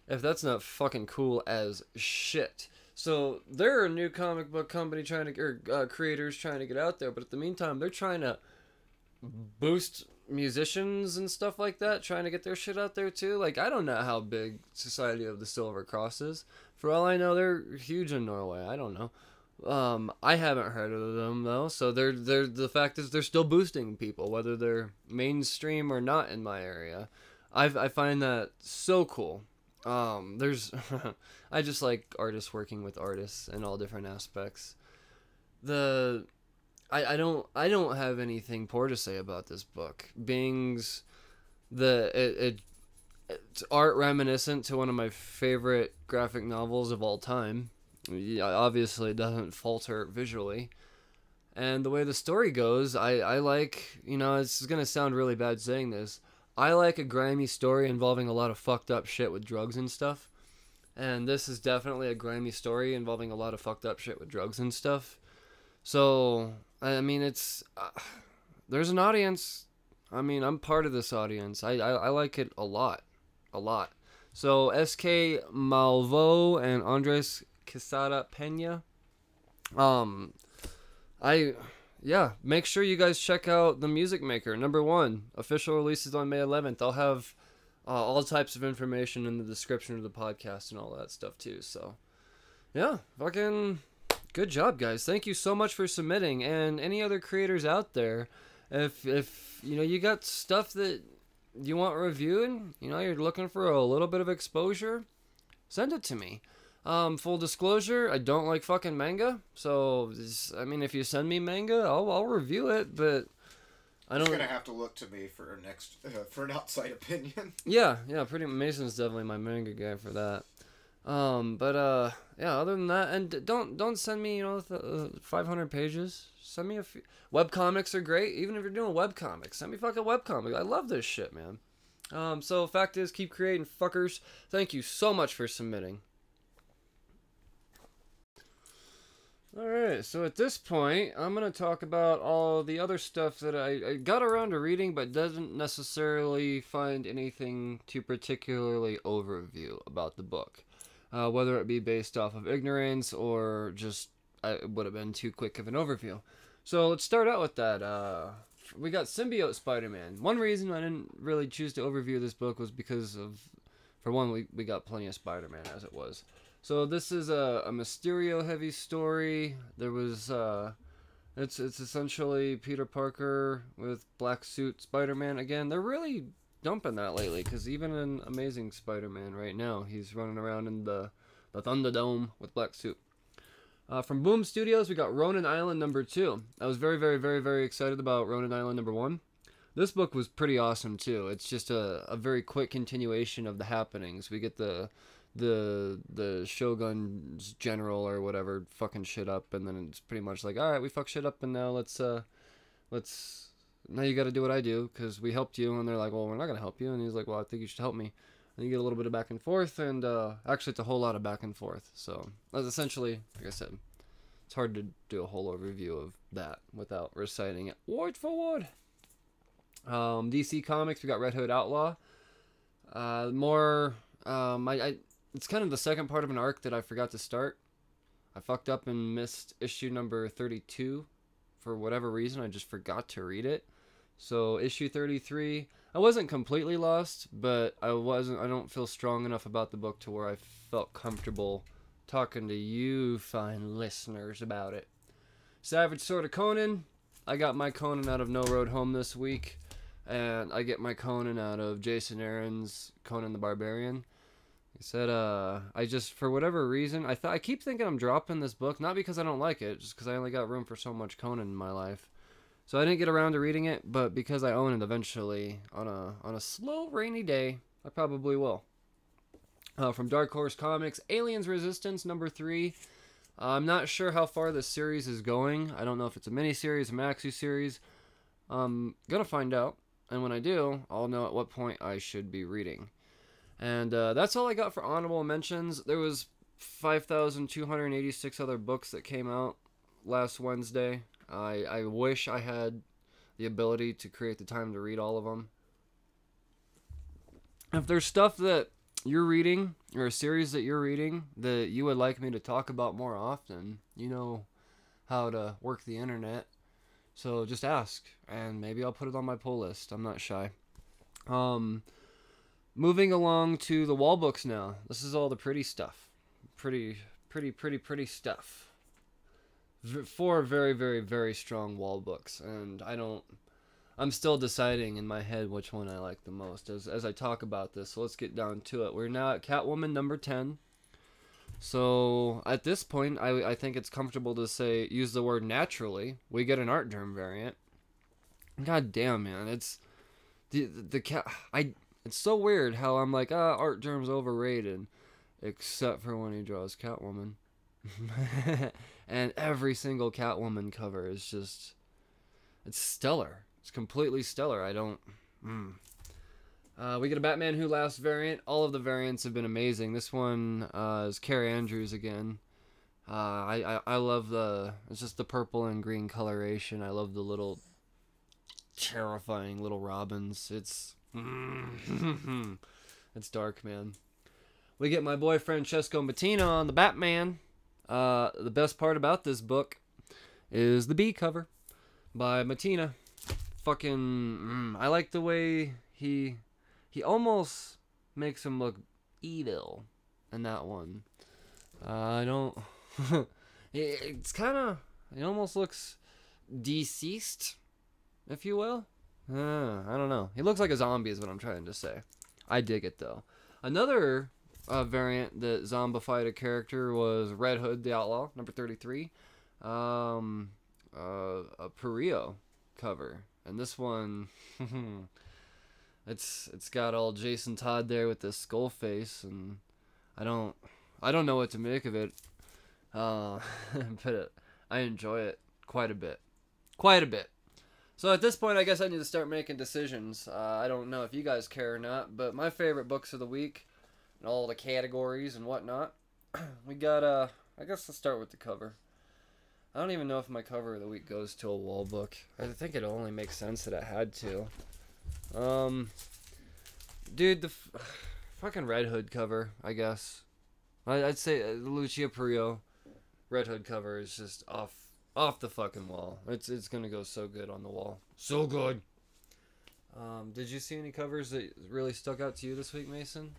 if that's not fucking cool as shit. So they're a new comic book company creators trying to get out there, but at the meantime, they're trying to boost musicians and stuff like that, trying to get their shit out there too. Like, I don't know how big Society of the Silver Cross is. For all I know, they're huge in Norway. I don't know. I haven't heard of them though. So they're the fact is they're still boosting people, whether they're mainstream or not in my area. I find that so cool. There's I just like artists working with artists in all different aspects. I don't have anything poor to say about this book. It's art reminiscent to one of my favorite graphic novels of all time. Obviously, it doesn't falter visually. And the way the story goes, I like, it's going to sound really bad saying this, I like a grimy story involving a lot of fucked up shit with drugs and stuff. And this is definitely a grimy story involving a lot of fucked up shit with drugs and stuff. So, I mean, it's there's an audience. I mean, I'm part of this audience. I like it a lot. A lot. So, S.K. Malveaux and Andres Quezada Pena. Make sure you guys check out The Music Maker, #1. Official releases on May 11th. I'll have all types of information in the description of the podcast and all that stuff too. So, yeah, fucking good job, guys. Thank you so much for submitting. And any other creators out there, if you got stuff that you want reviewing, you're looking for a little bit of exposure, send it to me. Full disclosure, I don't like fucking manga, so, if you send me manga, I'll review it, but I don't... He's gonna have to look to me for for an outside opinion. Yeah, Mason's definitely my manga guy for that. Other than that, and don't send me, 500 pages, send me a few... Webcomics are great, even if you're doing webcomics, send me fucking webcomics, I love this shit, man. So, fact is, keep creating, fuckers. Thank you so much for submitting. Alright, so at this point, I'm going to talk about all the other stuff that I got around to reading, but doesn't necessarily find anything to particularly overview about the book. Whether it be based off of ignorance, or just it would have been too quick of an overview. So let's start out with that. We got Symbiote Spider-Man. One reason I didn't really choose to overview this book was because of, for one, we got plenty of Spider-Man as it was. So this is a Mysterio-heavy story. There was, it's essentially Peter Parker with black suit Spider-Man. Again, they're really dumping that lately, because even in Amazing Spider-Man right now, he's running around in the Thunderdome with black suit. From Boom Studios, we got Ronin Island #2. I was very, very, very, very excited about Ronin Island #1. This book was pretty awesome, too. It's just a very quick continuation of the happenings. We get the Shogun's general or whatever fucking shit up, and then it's pretty much like, all right, we fuck shit up, and now let's now you got to do what I do because we helped you. And they're like, well, we're not gonna help you. And he's like, well, I think you should help me. And you get a little bit of back and forth, and actually it's a whole lot of back and forth. So that's essentially, like I said, it's hard to do a whole overview of that without reciting it word for word. DC Comics, we got Red Hood Outlaw. It's kind of the second part of an arc that I forgot to start. I fucked up and missed issue number 32 for whatever reason. I just forgot to read it. So issue 33, I wasn't completely lost, but I don't feel strong enough about the book to where I felt comfortable talking to you fine listeners about it. Savage Sword of Conan, I got my Conan out of No Road Home this week, and I get my Conan out of Jason Aaron's Conan the Barbarian. He said, I just, for whatever reason, I keep thinking I'm dropping this book, not because I don't like it, just because I only got room for so much Conan in my life. So I didn't get around to reading it, but because I own it eventually, on a slow, rainy day, I probably will. From Dark Horse Comics, Aliens Resistance #3. I'm not sure how far this series is going. I don't know if it's a mini-series, a maxi-series. I'm gonna find out, and when I do, I'll know at what point I should be reading. And that's all I got for honorable mentions. There was 5,286 other books that came out last Wednesday. I wish I had the ability to create the time to read all of them. If there's stuff that you're reading, or a series that you're reading, that you would like me to talk about more often, you know how to work the internet. So just ask, and maybe I'll put it on my pull list. I'm not shy. Moving along to the wall books now. This is all the pretty stuff. Pretty stuff. Four very, very, very strong wall books, and I'm still deciding in my head which one I like the most as I talk about this. So let's get down to it. We're now at Catwoman #10. So at this point, I think it's comfortable to use the word naturally. We get an art germ variant. God damn, man, it's it's so weird how I'm like, art germ's overrated, except for when he draws Catwoman. And every single Catwoman cover is just, it's stellar. It's completely stellar. We get a Batman Who Laughs variant. All of the variants have been amazing. This one is Carrie Andrews again. I love it's just the purple and green coloration. I love the little terrifying little robins. It's it's dark, man. We get my boy Francesco Mattina on the Batman. The best part about this book is the B cover by Mattina. Fucking, I like the way he almost makes him look evil in that one. I don't. It's kind of. It almost looks deceased, if you will. I don't know. He looks like a zombie, is what I'm trying to say. I dig it though. Another variant that zombified a character was Red Hood the Outlaw, number 33. A Perio cover, and this one, it's got all Jason Todd there with this skull face, and I don't know what to make of it. But I enjoy it quite a bit. So at this point, I guess I need to start making decisions. I don't know if you guys care or not, but my favorite books of the week, and all the categories and whatnot. We got, I guess let's start with the cover. I don't even know if my cover of the week goes to a wall book. I think it only makes sense that it had to. Dude, the fucking Red Hood cover, I guess. I'd say the Lucia Perio Red Hood cover is just off the fucking wall. It's gonna go so good on the wall. So good. Did you see any covers that really stuck out to you this week, Mason?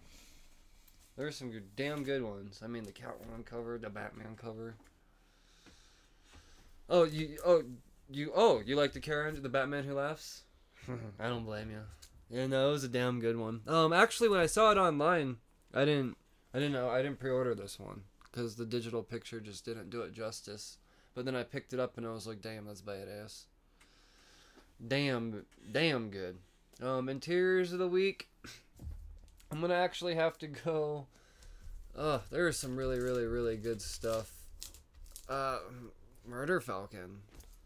There's some damn good ones. I mean, the Catwoman cover, the Batman cover. You like the Karen, the Batman Who Laughs? I don't blame you. Yeah, no, it was a damn good one. Actually, when I saw it online, I didn't pre-order this one because the digital picture just didn't do it justice. But then I picked it up and I was like, damn, that's badass. Damn good. Interiors of the week. I'm gonna actually have to go. There is some really good stuff. Murder Falcon.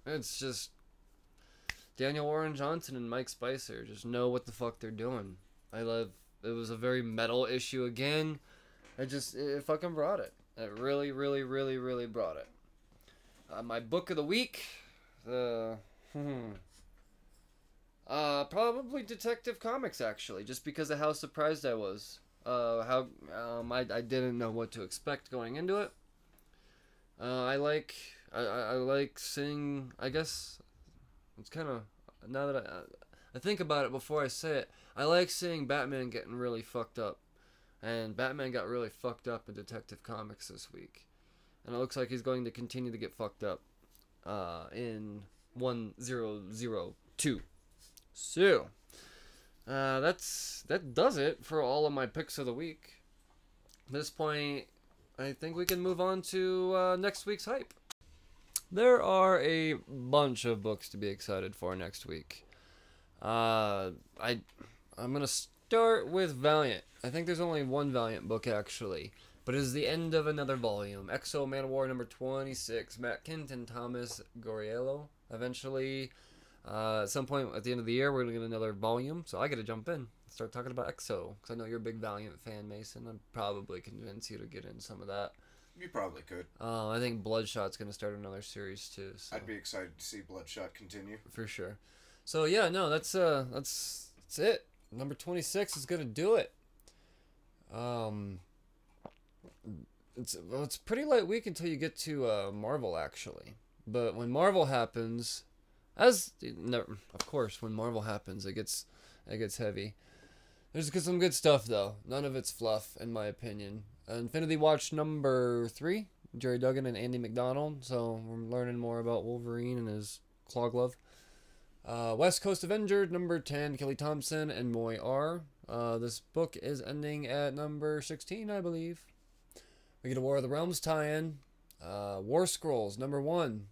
It's just Daniel Warren Johnson and Mike Spicer just know what the fuck they're doing. It was a very metal issue again. It fucking brought it. It really brought it. My book of the week, probably Detective Comics, actually, just because of how surprised I was. I didn't know what to expect going into it. I like seeing, I guess, it's kind of, now that I think about it before I say it, I like seeing Batman getting really fucked up. And Batman got really fucked up in Detective Comics this week. And it looks like he's going to continue to get fucked up in 1002. So, that does it for all of my picks of the week. At this point, I think we can move on to next week's hype. There are a bunch of books to be excited for next week. I'm gonna start with Valiant. I think there's only one Valiant book actually, but it is the end of another volume. Exo Man of War number 26. Matt Kint and Thomas Goriello. Eventually, at some point at the end of the year, we're gonna get another volume. So I gotta jump in and start talking about Exo, because I know you're a big Valiant fan, Mason. I'd probably convince you to get in some of that. You probably could. I think Bloodshot's going to start another series too. So. I'd be excited to see Bloodshot continue. For sure. So yeah, no, that's it. Number 26 is going to do it. It's a pretty light week until you get to Marvel actually. But when Marvel happens, of course, when Marvel happens, it gets heavy. There's some good stuff though. None of it's fluff, in my opinion. Infinity Watch number 3, Jerry Duggan and Andy McDonald. So we're learning more about Wolverine and his claw glove. West Coast Avengers number 10, Kelly Thompson and Moy R. This book is ending at number 16, I believe. We get a War of the Realms tie-in. War Scrolls number 1.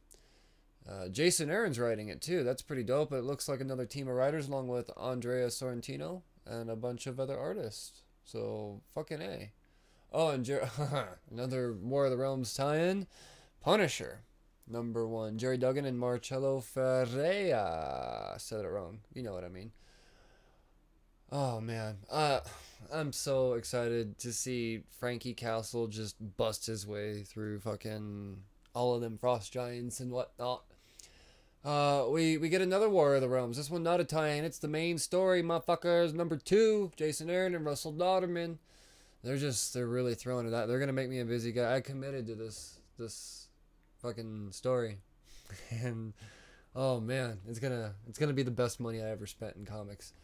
Jason Aaron's writing it too. That's pretty dope. It looks like another team of writers along with Andrea Sorrentino and a bunch of other artists. So fucking A. Oh, and another War of the Realms tie-in. Punisher number 1. Jerry Duggan and Marcello Ferreira. I said it wrong. You know what I mean. Oh man. I'm so excited to see Frankie Castle just bust his way through fucking all of them frost giants and whatnot. We get another War of the Realms. This one not a tie-in. It's the main story, motherfuckers. Number 2, Jason Aaron and Russell Dauterman. They're really throwing it out. They're gonna make me a busy guy. I committed to this fucking story, and oh man, it's gonna be the best money I ever spent in comics.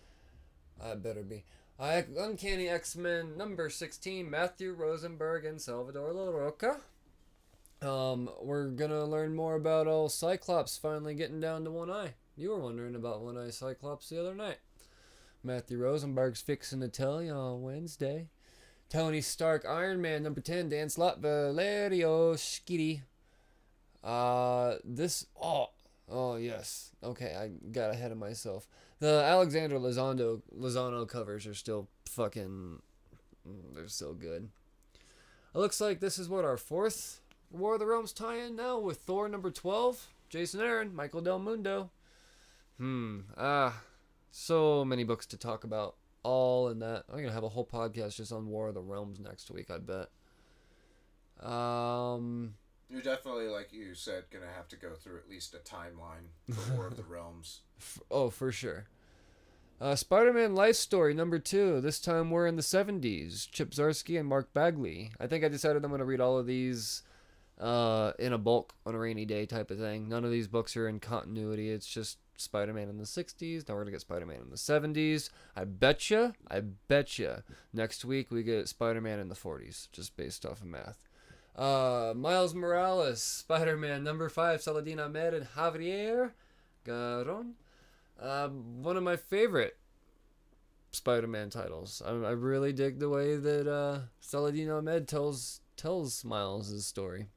I better be. Uncanny X-Men number 16, Matthew Rosenberg and Salvador LaRocca. We're gonna learn more about old Cyclops finally getting down to one eye. You were wondering about one eye Cyclops the other night. Matthew Rosenberg's fixing to tell you on Wednesday. Tony Stark Iron Man number 10, Dan Slott, Valerio Schiti. Oh yes. Okay, I got ahead of myself. The Alexander Lozano covers are still fucking... They're still good. It looks like this is what, our 4th War of the Realms tie-in now with Thor number 12. Jason Aaron, Michael Del Mundo. So many books to talk about. All in that. I'm going to have a whole podcast just on War of the Realms next week, I bet. You're definitely, like you said, going to have to go through at least a timeline for War of the Realms. Oh, for sure. Spider-Man Life Story number 2. This time we're in the 70s. Chip Zdarsky and Mark Bagley. I think I decided I'm going to read all of these in a bulk on a rainy day type of thing. None of these books are in continuity. It's just Spider-Man in the 60s. Now we're going to get Spider-Man in the 70s. I betcha, next week we get Spider-Man in the 40s, just based off of math. Miles Morales, Spider-Man number 5, Saladin Ahmed and Javier Garon. One of my favorite Spider-Man titles. I really dig the way that Saladin Ahmed tells Miles' story.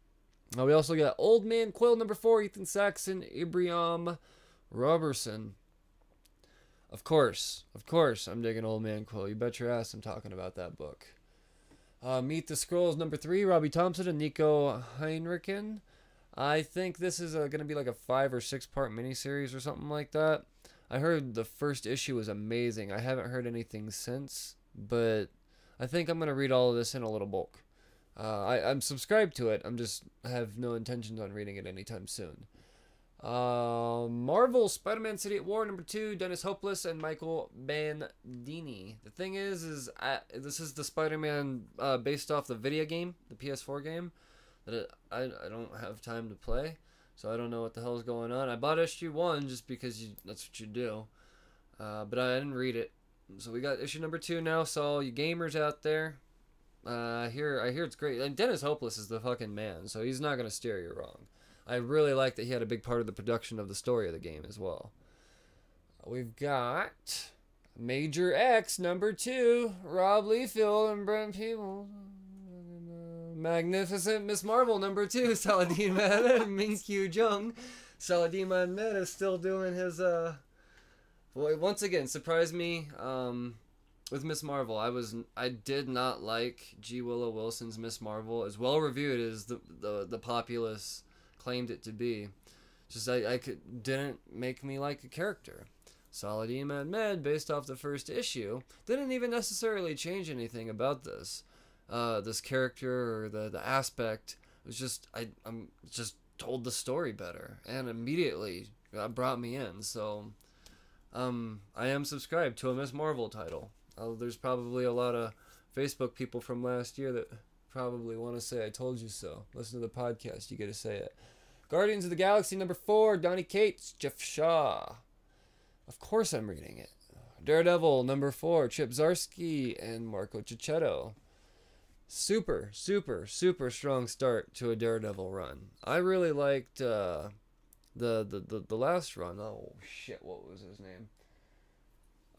We also got Old Man Quill number 4, Ethan Saxon, Ibrahim Robertson. Of course, I'm digging Old Man Quill. You bet your ass I'm talking about that book. Meet the Skrulls number 3, Robbie Thompson and Nico Heinrichen. I think this is going to be like a 5 or 6 part miniseries or something like that. I heard the first issue was amazing. I haven't heard anything since, but I think I'm going to read all of this in a little bulk. I'm subscribed to it. I have no intentions on reading it anytime soon. Marvel Spider-Man City at War number 2, Dennis Hopeless and Michael Bandini. The thing is this is the Spider-Man based off the video game, the PS4 game, that I don't have time to play, so I don't know what the hell's going on. I bought issue 1 just because that's what you do, but I didn't read it. So we got issue number 2 now, so all you gamers out there, I hear it's great. And Dennis Hopeless is the fucking man, so he's not going to steer you wrong. I really like that he had a big part of the production of the story of the game as well. We've got Major X number 2, Rob Liefeld and Brent Peebles. Magnificent Miss Marvel number 2, Saladin Ahmed and Minkyu Jung. Saladin Ahmed is still doing his once again surprised me with Miss Marvel. I did not like G. Willow Wilson's Miss Marvel, as well reviewed as the populace claimed it to be. Just didn't make me like a character. Saladin Ahmed, based off the first issue, didn't even necessarily change anything about this character or the aspect. It was just I'm just told the story better, and immediately brought me in. So I am subscribed to a Miss Marvel title. There's probably a lot of Facebook people from last year that probably want to say I told you so. Listen to the podcast, you get to say it. Guardians of the Galaxy number 4, Donny Cates, Jeff Shaw. Of course I'm reading it. Daredevil number 4, Chip Zdarsky and Marco Cicchetto. Super strong start to a Daredevil run. I really liked the last run. Oh shit, what was his name?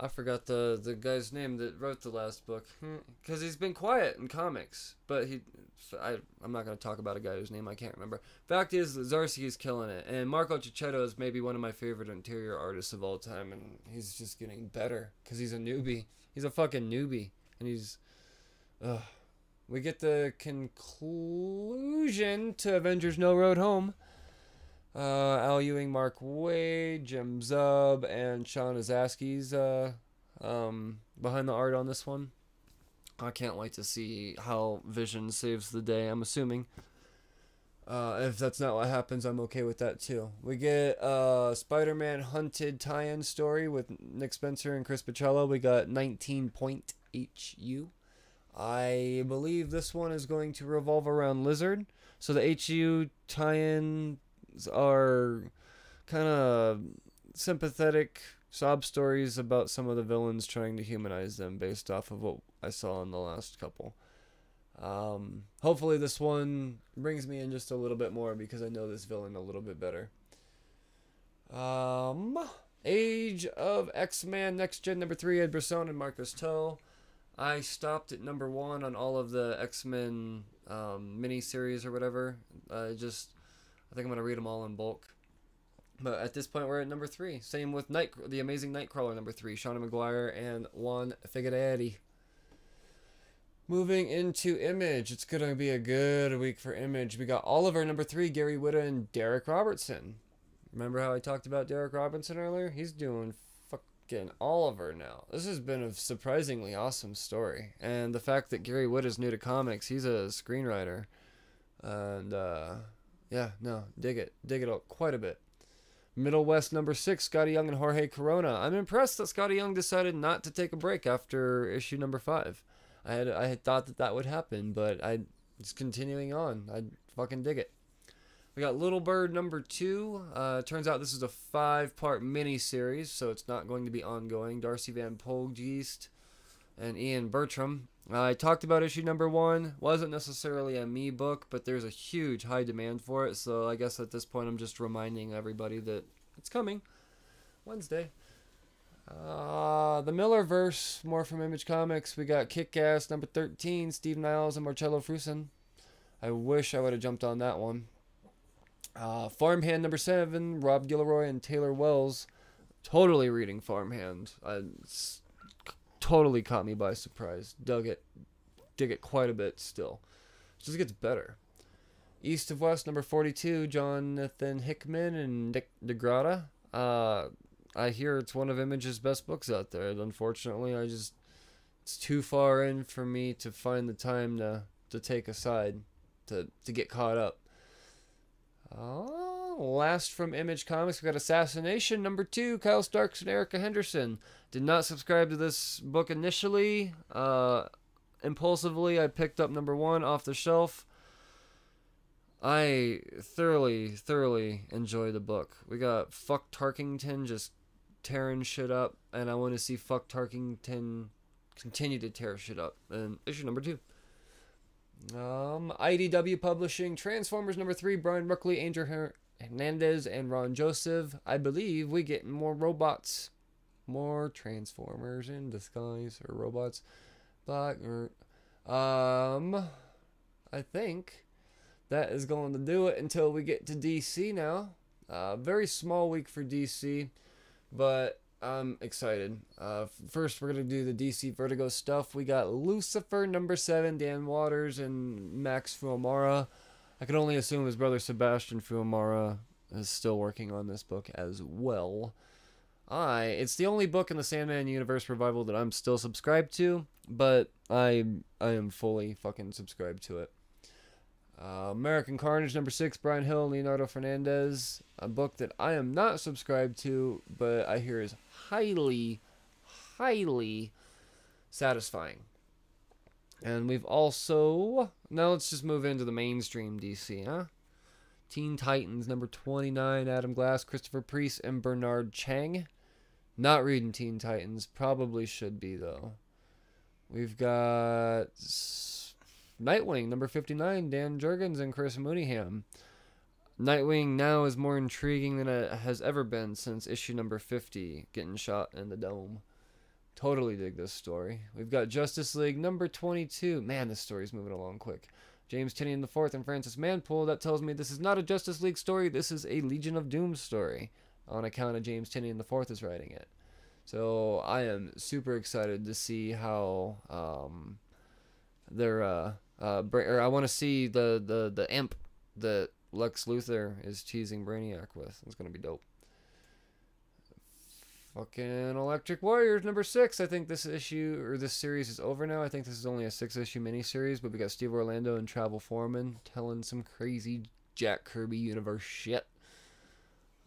I forgot the guy's name that wrote the last book, because he's been quiet in comics. But I'm not going to talk about a guy whose name I can't remember. Fact is, Zdarsky's killing it, and Marco Cicchetto is maybe one of my favorite interior artists of all time, and he's just getting better because he's a newbie. He's a fucking newbie, and he's. We get the conclusion to Avengers No Road Home. Al Ewing, Mark Waid, Jim Zub, and Sean Azaski's behind the art on this one. I can't wait to see how Vision saves the day, I'm assuming. If that's not what happens, I'm okay with that too. We get Spider-Man Hunted tie-in story with Nick Spencer and Chris Bachalo. We got 19 Point HU. I believe this one is going to revolve around Lizard. So the HU tie-ins are kind of sympathetic sob stories about some of the villains trying to humanize them based off of what I saw in the last couple. Hopefully this one brings me in just a little bit more because I know this villain a little bit better. Age of X-Men Next Gen number 3, Ed Brisson and Marcus Toe. I stopped at number 1 on all of the X-Men mini-series or whatever. I think I'm going to read them all in bulk. But at this point, we're at number 3. Same with The Amazing Nightcrawler number 3, Shauna Maguire and Juan Figueredo. Moving into Image, it's going to be a good week for Image. We got Oliver number 3, Gary Whitta and Derek Robertson. Remember how I talked about Derek Robertson earlier? He's doing fucking Oliver now. This has been a surprisingly awesome story. And the fact that Gary Whitta is new to comics, he's a screenwriter. And, yeah, no, dig it quite a bit. Middle West number 6, Scotty Young and Jorge Corona. I'm impressed that Scotty Young decided not to take a break after issue number 5. I had thought that would happen, but it's continuing on. I fucking dig it. We got Little Bird number 2. Turns out this is a 5-part mini-series, so it's not going to be ongoing. Darcy Van Poelgeest and Ian Bertram. I talked about issue number 1. Wasn't necessarily a me book, but there's a huge high demand for it, so I guess at this point I'm just reminding everybody that it's coming Wednesday. The Millerverse, more from Image Comics. We got Kick-Ass number 13, Steve Niles and Marcello Frusin. I wish I would have jumped on that one. Farmhand number 7, Rob Gilroy and Taylor Wells. Totally reading Farmhand. It's totally caught me by surprise. Dig it quite a bit still. It just gets better. East of West number 42, Jonathan Hickman and Nick DeGrata. I hear it's one of Image's best books out there. Unfortunately, it's too far in for me to find the time to take aside to get caught up. Last from Image Comics, we got Assassination number 2, Kyle Starks and Erica Henderson. Did not subscribe to this book initially. Impulsively, I picked up number 1 off the shelf. I thoroughly enjoy the book. We got Fuck Tarkington just tearing shit up, and I want to see Fuck Tarkington continue to tear shit up. And issue number 2. IDW Publishing, Transformers number 3, Brian Ruckley, Angel Hernandez, and Ron Joseph. I believe we get more robots. More Transformers in disguise, or robots. But, I think that is going to do it until we get to DC now. Very small week for DC, but I'm excited. First, we're going to do the DC Vertigo stuff. We got Lucifer number 7, Dan Waters and Max Fuamara. I can only assume his brother Sebastian Fuamara is still working on this book as well. It's the only book in the Sandman Universe revival that I'm still subscribed to, but I am fully fucking subscribed to it. American Carnage number 6, Brian Hill and Leonardo Fernandez. A book that I am not subscribed to, but I hear is highly satisfying. And we've also... Now let's just move into the mainstream DC, huh? Teen Titans number 29, Adam Glass, Christopher Priest, and Bernard Chang. Not reading Teen Titans. Probably should be, though. We've got... Nightwing, number 59, Dan Jurgens and Chris Mooneyham. Nightwing now is more intriguing than it has ever been since issue number 50, getting shot in the dome. Totally dig this story. We've got Justice League number 22. Man, this story's moving along quick. James Tynion IV and Francis Manpool. That tells me this is not a Justice League story. This is a Legion of Doom story, on account of James Tynion IV is writing it. So I am super excited to see how I want to see the imp that Lex Luthor is teasing Brainiac with. It's going to be dope. fucking Electric Warriors number 6. I think this issue, or this series, is over now. I think this is only a 6-issue miniseries, but we got Steve Orlando and Travel Foreman telling some crazy Jack Kirby universe shit.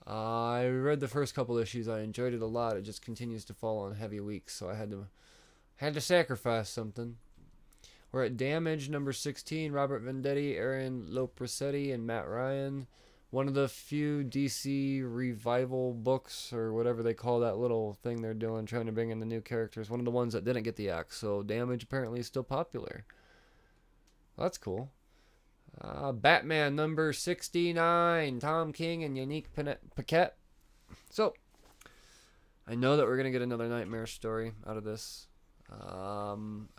I read the first couple issues. I enjoyed it a lot. It just continues to fall on heavy weeks, so I had to sacrifice something. We're at Damage number 16. Robert Venditti, Aaron Lopresti, and Matt Ryan. One of the few DC revival books, or whatever they call that little thing they're doing, trying to bring in the new characters. One of the ones that didn't get the axe, so Damage apparently is still popular. Well, that's cool. Batman number 69, Tom King and Yannick Paquette. So, I know that we're going to get another Nightmare story out of this. I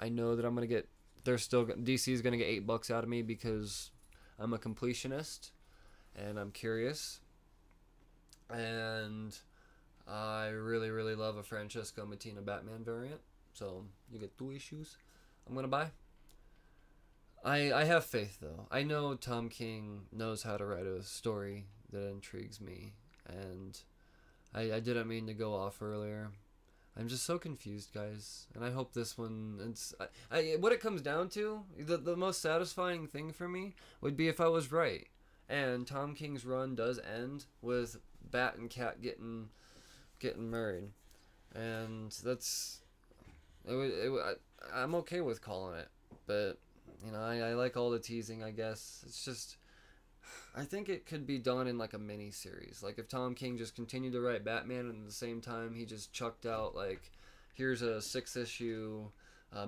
know that I'm going to get, DC is going to get $8 out of me because I'm a completionist. And I'm curious. And I really, really love a Francesco Mattina Batman variant. So you get 2 issues I'm going to buy. I have faith, though. I know Tom King knows how to write a story that intrigues me. And I didn't mean to go off earlier. I'm just so confused, guys. And I hope this one... what it comes down to, the most satisfying thing for me would be if I was right. And Tom King's run does end with Bat and Cat getting married, and that's I'm okay with calling it, but you know I like all the teasing. I guess it's just I think it could be done in like a mini series, like if Tom King just continued to write Batman and at the same time he just chucked out like here's a 6-issue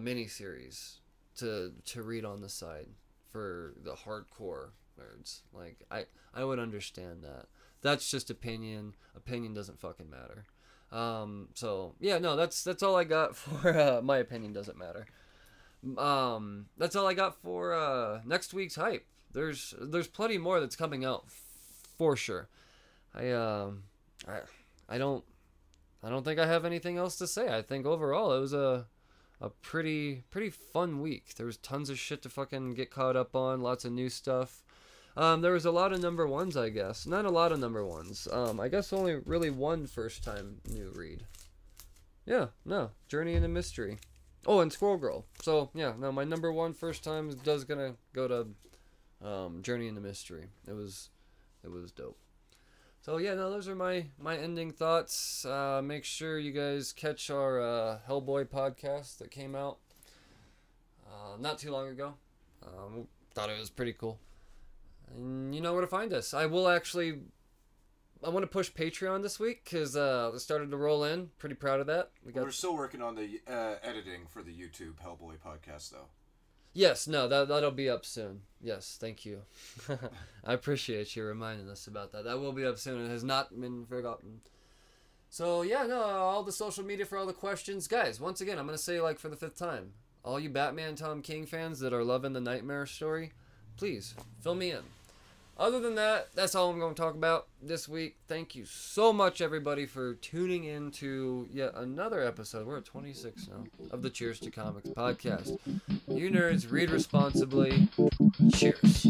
mini series to read on the side for the hardcore nerds. Like I would understand that. That's just opinion. Opinion doesn't fucking matter. So yeah, no, that's all I got for my opinion doesn't matter. That's all I got for next week's hype. There's plenty more that's coming out for sure. I don't think I have anything else to say. I think overall it was a pretty fun week. There was tons of shit to fucking get caught up on, lots of new stuff. There was a lot of number 1s, I guess. Not a lot of number 1s. I guess only really one first-time new read. Yeah, no. Journey into Mystery. Oh, and Squirrel Girl. So, yeah, no, my number 1 first time does gonna go to Journey into Mystery. It was dope. So, yeah, no, those are my ending thoughts. Make sure you guys catch our Hellboy podcast that came out not too long ago. Thought it was pretty cool. And you know where to find us. I want to push Patreon this week because it started to roll in. Pretty proud of that. We're still working on the editing for the YouTube Hellboy podcast, though. Yes, no, that'll be up soon. Yes, thank you. I appreciate you reminding us about that. That will be up soon. It has not been forgotten. So, yeah, no, all the social media for all the questions. Guys, once again, I'm going to say, like, for the 5th time, all you Batman Tom King fans that are loving the Nightmare story, please, fill me in. Other than that, that's all I'm going to talk about this week. Thank you so much, everybody, for tuning in to yet another episode. We're at 26 now of the Cheers to Comics podcast. You nerds, read responsibly. Cheers.